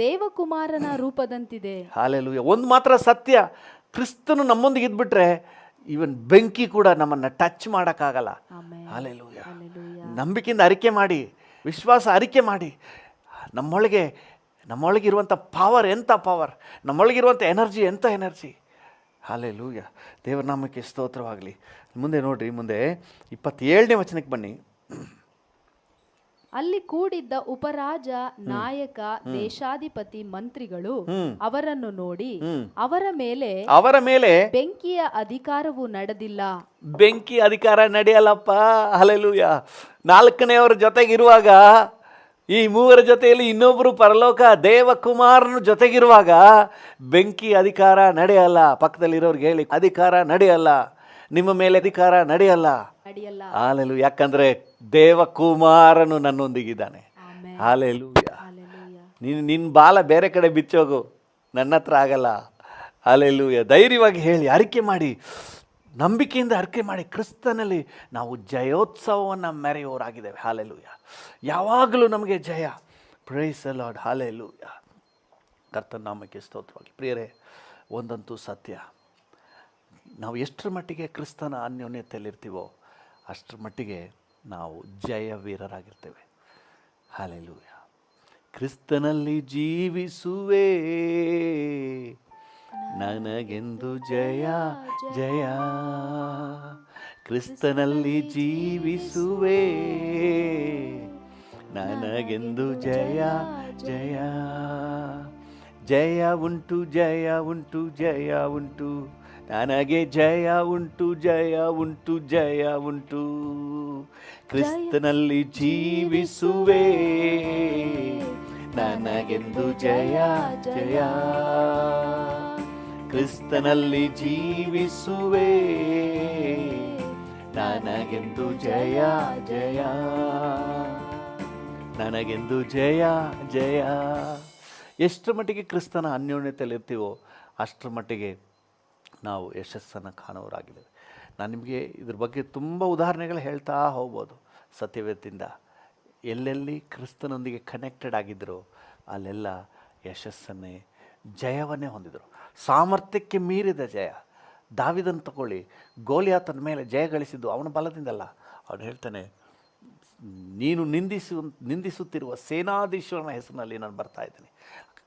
ದೇವಕುಮಾರನ ರೂಪದಂತಿದೆ. ಹಲ್ಲೆಲೂಯಾ. ಒಂದು ಮಾತ್ರ ಸತ್ಯ, ಕ್ರಿಸ್ತನು ನಮ್ಮೊಂದಿಗೆ ಇದ್ಬಿಟ್ರೆ ಇವನ್ ಬೆಂಕಿ ಕೂಡ ನಮ್ಮನ್ನು ಟಚ್ ಮಾಡೋಕ್ಕಾಗಲ್ಲ. ಹಲ್ಲೆಲೂಯಾ. ನಂಬಿಕೆಯಿಂದ ಅರಿಕೆ ಮಾಡಿ, ವಿಶ್ವಾಸ ಅರಿಕೆ ಮಾಡಿ, ನಮ್ಮೊಳಗೆ ನಮ್ಮೊಳಗಿರುವಂಥ ಪವರ್ ಎಂಥ ಪವರ್, ನಮ್ಮೊಳಗಿರುವಂಥ ಎನರ್ಜಿ ಎಂಥ ಎನರ್ಜಿ. ಹಲ್ಲೆಲೂಯಾ, ದೇವರ ನಾಮಕ್ಕೆ ಸ್ತೋತ್ರವಾಗಲಿ. ಮುಂದೆ ನೋಡ್ರಿ, ಮುಂದೆ 27ನೇ ವಚನಕ್ಕೆ ಬನ್ನಿ. ಅಲ್ಲಿ ಕೂಡಿದ್ದ ಉಪರಾಜ, ನಾಯಕ, ದೇಶಾಧಿಪತಿ, ಮಂತ್ರಿಗಳು ಅವರನ್ನು ನೋಡಿ ಅವರ ಮೇಲೆ ಬೆಂಕಿಯ ಅಧಿಕಾರವು ನಡೆದಿಲ್ಲ. ಬೆಂಕಿ ಅಧಿಕಾರ ನಡೆಯಲ್ಲಪ್ಪ. ಹಲ್ಲೆಲೂಯಾ. 4ನೇಯವರ ಜೊತೆಗಿರುವಾಗ, ಈ 3 ಜೊತೆಯಲ್ಲಿ ಇನ್ನೊಬ್ಬರು ಪರಲೋಕ ದೇವಕುಮಾರನ ಜೊತೆಗಿರುವಾಗ ಬೆಂಕಿ ಅಧಿಕಾರ ನಡೆಯಲ್ಲ. ಪಕ್ಕದಲ್ಲಿರೋರ್ಗೆ ಹೇಳಿ, ಅಧಿಕಾರ ನಡೆಯಲ್ಲ, ನಿಮ್ಮ ಮೇಲೆ ಅಧಿಕಾರ ನಡೆಯಲ್ಲ. ಹಾಲೆಲೂಯಾ. ಯಾಕಂದ್ರೆ ದೇವಕುಮಾರನು ನನ್ನೊಂದಿಗಿದ್ದಾನೆ. ಹಾಲೆಲೂಯಾ. ನಿನ್ನ ಬಾಲ ಬೇರೆ ಕಡೆ ಬಿಚ್ಚೋಗು, ನನ್ನ ಹತ್ರ ಆಗಲ್ಲ. ಹಾಲೆಲೂಯಾ. ಧೈರ್ಯವಾಗಿ ಹೇಳಿ, ಅರಿಕೆ ಮಾಡಿ, ನಂಬಿಕೆಯಿಂದ ಅರಿಕೆ ಮಾಡಿ, ಕ್ರಿಸ್ತನಲ್ಲಿ ನಾವು ಜಯೋತ್ಸವವನ್ನು ಮೆರೆಯೋರಾಗಿದ್ದೇವೆ. ಹಾಲೆಲೂಯಾ. ಯಾವಾಗಲೂ ನಮಗೆ ಜಯ. Praise the Lord. ಹಾಲೆಲೂಯಾ. ಕರ್ತನ ನಾಮಕ್ಕೆ ಸ್ತೋತ್ರವಾಗಿ. ಪ್ರಿಯರೇ, ಒಂದಂತೂ ಸತ್ಯ, ನಾವು ಎಷ್ಟರ ಮಟ್ಟಿಗೆ ಕ್ರಿಸ್ತನ ಅನ್ಯೋನ್ಯತೆಯಲ್ಲಿರ್ತೀವೋ ಅಷ್ಟರ ಮಟ್ಟಿಗೆ ನಾವು ಜಯವೀರರಾಗಿರ್ತೇವೆ. ಹಲ್ಲೆಲೂಯಾ. ಕ್ರಿಸ್ತನಲ್ಲಿ ಜೀವಿಸುವೆ, ನನಗೆಂದು ಜಯ ಜಯ. ಕ್ರಿಸ್ತನಲ್ಲಿ ಜೀವಿಸುವೆ, ನನಗೆಂದು ಜಯ ಜಯ. ಜಯ ಉಂಟು, ಜಯ ಉಂಟು, ಜಯ ಉಂಟು, ನನಗೆ ಜಯ ಉಂಟು, ಜಯ ಉಂಟು, ಜಯ ಉಂಟು. ಕ್ರಿಸ್ತನಲ್ಲಿ ಜೀವಿಸುವೆ, ನನಗೆಂದು ಜಯ ಜಯ. ಕ್ರಿಸ್ತನಲ್ಲಿ ಜೀವಿಸುವೆ, ನನಗೆಂದು ಜಯ ಜಯ, ನನಗೆಂದು ಜಯ ಜಯ. ಎಷ್ಟರ ಮಟ್ಟಿಗೆ ಕ್ರಿಸ್ತನ ಅನ್ಯೋನ್ಯತೆಯಲ್ಲಿರ್ತೀವೋ ಅಷ್ಟರ ಮಟ್ಟಿಗೆ ನಾವು ಯಶಸ್ಸನ್ನು ಕಾಣೋರಾಗಿದ್ದೇವೆ. ನಾನು ನಿಮಗೆ ಇದ್ರ ಬಗ್ಗೆ ತುಂಬ ಉದಾಹರಣೆಗಳು ಹೇಳ್ತಾ ಹೋಗ್ಬೋದು. ಸತ್ಯವೇದದಿಂದ ಎಲ್ಲೆಲ್ಲಿ ಕ್ರಿಸ್ತನೊಂದಿಗೆ ಕನೆಕ್ಟೆಡ್ ಆಗಿದ್ದರು ಅಲ್ಲೆಲ್ಲ ಯಶಸ್ಸನ್ನೇ, ಜಯವನ್ನೇ ಹೊಂದಿದರು. ಸಾಮರ್ಥ್ಯಕ್ಕೆ ಮೀರಿದ ಜಯ. ದಾವೀದನ ತಗೊಳ್ಳಿ, ಗೋಲಿಯಾತನ ಮೇಲೆ ಜಯ ಗಳಿಸಿದ್ದು ಅವನ ಬಲದಿಂದಲ್ಲ. ಅವನು ಹೇಳ್ತಾನೆ, ನೀನು ನಿಂದಿಸುತ್ತಿರುವ ಸೇನಾಧೀಶ್ವರನ ಹೆಸರಿನಲ್ಲಿ ನಾನು ಬರ್ತಾ ಇದ್ದೇನೆ.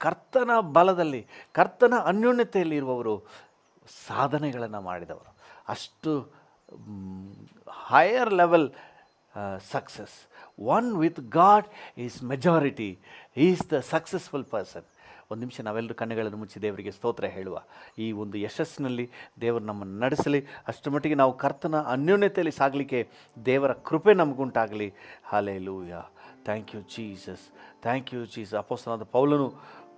ಕರ್ತನ ಬಲದಲ್ಲಿ, ಕರ್ತನ ಅನ್ಯೋನ್ಯತೆಯಲ್ಲಿ ಇರುವವರು ಸಾಧನೆಗಳನ್ನು ಮಾಡಿದವರು. ಅಷ್ಟು higher level success. One with God is majority, is the successful person. ಒಂದು ನಿಮಿಷ ನಾವೆಲ್ಲರೂ ಕಣ್ಣುಗಳನ್ನು ಮುಚ್ಚಿ ದೇವರಿಗೆ ಸ್ತೋತ್ರ ಹೇಳುವ. ಈ ಒಂದು ಯಶಸ್ಸಿನಲ್ಲಿ ದೇವರು ನಮ್ಮನ್ನು ನಡೆಸಲಿ. ಅಷ್ಟರ ಮಟ್ಟಿಗೆ ನಾವು ಕರ್ತನ ಅನ್ಯೋನ್ಯತೆಯಲ್ಲಿ ಸಾಗಲಿಕ್ಕೆ ದೇವರ ಕೃಪೆ ನಮಗುಂಟಾಗಲಿ. Hallelujah. Thank you Jesus, thank you Jesus. ಅಪೊಸ್ತಲನಾದ ಪೌಲನು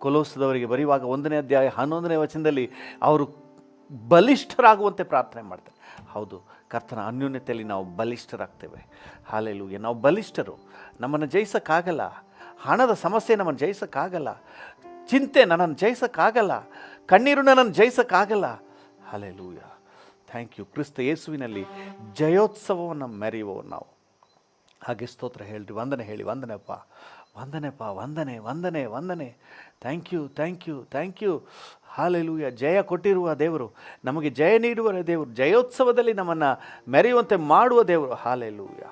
ಕೊಲೋಸದವರಿಗೆ ಬರೆಯುವಾಗ 1ನೇ ಅಧ್ಯಾಯ 11ನೇ ವಚನದಲ್ಲಿ ಅವರು ಬಲಿಷ್ಠರಾಗುವಂತೆ ಪ್ರಾರ್ಥನೆ ಮಾಡ್ತಾರೆ. ಹೌದು, ಕರ್ತನ ಅನ್ಯೋನ್ಯತೆಯಲ್ಲಿ ನಾವು ಬಲಿಷ್ಠರಾಗ್ತೇವೆ. ಹಲ್ಲೆಲೂಯಾ. ನಾವು ಬಲಿಷ್ಠರು. ನಮ್ಮನ್ನು ಜಯಿಸೋಕ್ಕಾಗಲ್ಲ. ಹಣದ ಸಮಸ್ಯೆ ನಮ್ಮನ್ನು ಜಯಿಸೋಕ್ಕಾಗಲ್ಲ. ಚಿಂತೆ ನನ್ನನ್ನು ಜಯಿಸೋಕ್ಕಾಗಲ್ಲ. ಕಣ್ಣೀರು ನನ್ನನ್ನು ಜಯಿಸೋಕ್ಕಾಗಲ್ಲ. ಹಲ್ಲೆಲೂಯಾ. Thank you. ಕ್ರಿಸ್ತ ಯೇಸುವಿನಲ್ಲಿ ಜಯೋತ್ಸವವನ್ನು ಮೆರೆಯುವವರು ನಾವು. ಹಾಗೆ ಸ್ತೋತ್ರ ಹೇಳ್ರಿ, ವಂದನೆ ಹೇಳಿ, ವಂದನೆಪ್ಪ, ವಂದನೆಪ್ಪ, ವಂದನೆ ವಂದನೆ ವಂದನೆ. Thank you, thank you, thank you. Hallelujah. ಜಯ ಕೊಟ್ಟಿರುವ ದೇವರು, ನಮಗೆ ಜಯ ನೀಡುವ ದೇವರು, ಜಯೋತ್ಸವದಲ್ಲಿ ನಮ್ಮನ್ನು ಮೆರೆಯುವಂತೆ ಮಾಡುವ ದೇವರು. ಹಲ್ಲೆಲೂಯಾ.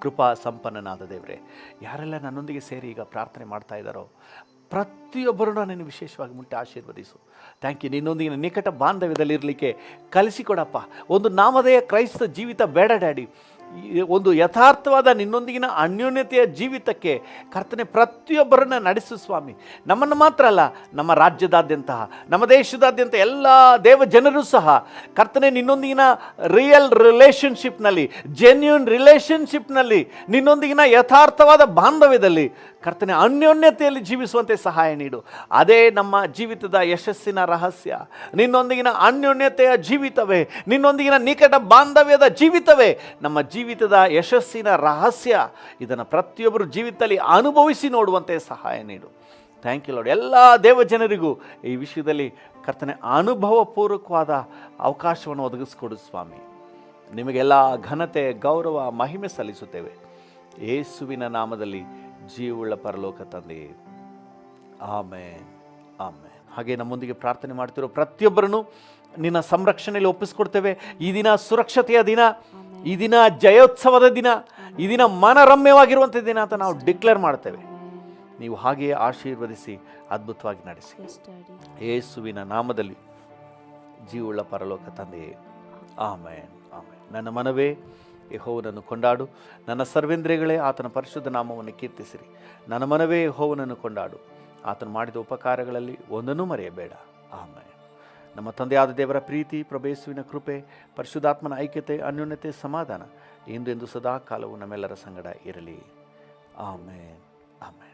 ಕೃಪಾ ಸಂಪನ್ನನಾದ ದೇವರೇ, ಯಾರೆಲ್ಲ ನನ್ನೊಂದಿಗೆ ಸೇರಿ ಈಗ ಪ್ರಾರ್ಥನೆ ಮಾಡ್ತಾ ಇದ್ದಾರೋ ಪ್ರತಿಯೊಬ್ಬರನ್ನು ನಾನು ವಿಶೇಷವಾಗಿ ಮುಟ್ಟಿ ಆಶೀರ್ವದಿಸು. Thank you. ನಿನ್ನೊಂದಿಗೆ ನಿಕಟ ಬಾಂಧವ್ಯದಲ್ಲಿರಲಿಕ್ಕೆ ಕಲಿಸಿಕೊಡಪ್ಪ. ಒಂದು ನಾಮಧೇಯ ಕ್ರೈಸ್ತ ಜೀವಿತ ಬೇಡ ಡ್ಯಾಡಿ. ಒಂದು ಯಥಾರ್ಥವಾದ ನಿನ್ನೊಂದಿಗಿನ ಅನ್ಯೋನ್ಯತೆಯ ಜೀವಿತಕ್ಕೆ ಕರ್ತನೆ ಪ್ರತಿಯೊಬ್ಬರನ್ನ ನಡೆಸು ಸ್ವಾಮಿ. ನಮ್ಮನ್ನು ಮಾತ್ರ ಅಲ್ಲ, ನಮ್ಮ ರಾಜ್ಯದಾದ್ಯಂತ, ನಮ್ಮ ದೇಶದಾದ್ಯಂತ ಎಲ್ಲ ದೇವ ಜನರು ಸಹ ಕರ್ತನೆ ನಿನ್ನೊಂದಿಗಿನ ರಿಯಲ್ ರಿಲೇಷನ್ಶಿಪ್ನಲ್ಲಿ, ಜೆನ್ಯೂನ್ ರಿಲೇಷನ್ಶಿಪ್ನಲ್ಲಿ, ನಿನ್ನೊಂದಿಗಿನ ಯಥಾರ್ಥವಾದ ಬಾಂಧವ್ಯದಲ್ಲಿ ಕರ್ತನೆ ಅನ್ಯೋನ್ಯತೆಯಲ್ಲಿ ಜೀವಿಸುವಂತೆ ಸಹಾಯ ನೀಡು. ಅದೇ ನಮ್ಮ ಜೀವಿತದ ಯಶಸ್ಸಿನ ರಹಸ್ಯ. ನಿನ್ನೊಂದಿಗಿನ ಅನ್ಯೋನ್ಯತೆಯ ಜೀವಿತವೇ, ನಿನ್ನೊಂದಿಗಿನ ನಿಕಟ ಬಾಂಧವ್ಯದ ಜೀವಿತವೇ ನಮ್ಮ ಜೀವಿತದ ಯಶಸ್ಸಿನ ರಹಸ್ಯ. ಇದನ್ನು ಪ್ರತಿಯೊಬ್ಬರು ಜೀವಿತದಲ್ಲಿ ಅನುಭವಿಸಿ ನೋಡುವಂತೆ ಸಹಾಯ ನೀಡು. Thank you Lord. ಎಲ್ಲ ದೇವಜನರಿಗೂ ಈ ವಿಷಯದಲ್ಲಿ ಕರ್ತನೆ ಅನುಭವಪೂರ್ವಕವಾದ ಅವಕಾಶವನ್ನು ಒದಗಿಸ್ಕೊಡು ಸ್ವಾಮಿ. ನಿಮಗೆಲ್ಲ ಘನತೆ, ಗೌರವ, ಮಹಿಮೆ ಸಲ್ಲಿಸುತ್ತೇವೆ ಯೇಸುವಿನ ನಾಮದಲ್ಲಿ, ಜೀವವುಳ್ಳ ಪರಲೋಕ ತಂದೆಯೇ, ಆಮೆನ್, ಆಮೆನ್. ಹಾಗೆ ನಮ್ಮೊಂದಿಗೆ ಪ್ರಾರ್ಥನೆ ಮಾಡ್ತಿರೋ ಪ್ರತಿಯೊಬ್ಬರನ್ನು ನಿನ್ನ ಸಂರಕ್ಷಣೆಯಲ್ಲಿ ಒಪ್ಪಿಸ್ಕೊಡ್ತೇವೆ. ಈ ದಿನ ಸುರಕ್ಷತೆಯ ದಿನ, ಈ ದಿನ ಜಯೋತ್ಸವದ ದಿನ, ಈ ದಿನ ಮನರಮ್ಯವಾಗಿರುವಂಥ ದಿನ ಅಂತ ನಾವು ಡಿಕ್ಲೇರ್ ಮಾಡ್ತೇವೆ. ನೀವು ಹಾಗೆಯೇ ಆಶೀರ್ವದಿಸಿ ಅದ್ಭುತವಾಗಿ ನಡೆಸಿ. Yes, Daddy. ಯೇಸುವಿನ ನಾಮದಲ್ಲಿ ಜೀವವುಳ್ಳ ಪರಲೋಕ ತಂದೆಯೇ, ಆಮೆನ್, ಆಮೆನ್. ನನ್ನ ಮನವೇ ಯೆಹೋವನನ್ನು ಕೊಂಡಾಡು, ನನ್ನ ಸರ್ವೇಂದ್ರಿಯಗಳೇ ಆತನ ಪರಿಶುದ್ಧ ನಾಮವನ್ನು ಕೀರ್ತಿಸಿರಿ. ನನ್ನ ಮನವೇ ಯೆಹೋವನನ್ನು ಕೊಂಡಾಡು, ಆತನು ಮಾಡಿದ ಉಪಕಾರಗಳಲ್ಲಿ ಒಂದನ್ನೂ ಮರೆಯಬೇಡ. ಆಮೆನ್. ನಮ್ಮ ತಂದೆಯಾದ ದೇವರ ಪ್ರೀತಿ, ಪ್ರಭು ಯೇಸುವಿನ ಕೃಪೆ, ಪರಿಶುದ್ಧಾತ್ಮನ ಐಕ್ಯತೆ, ಅನ್ಯೋನ್ಯತೆ, ಸಮಾಧಾನ ಎಂದೆಂದು ಸದಾ ಕಾಲವು ನಮ್ಮೆಲ್ಲರ ಸಂಗಡ ಇರಲಿ. Amen, amen.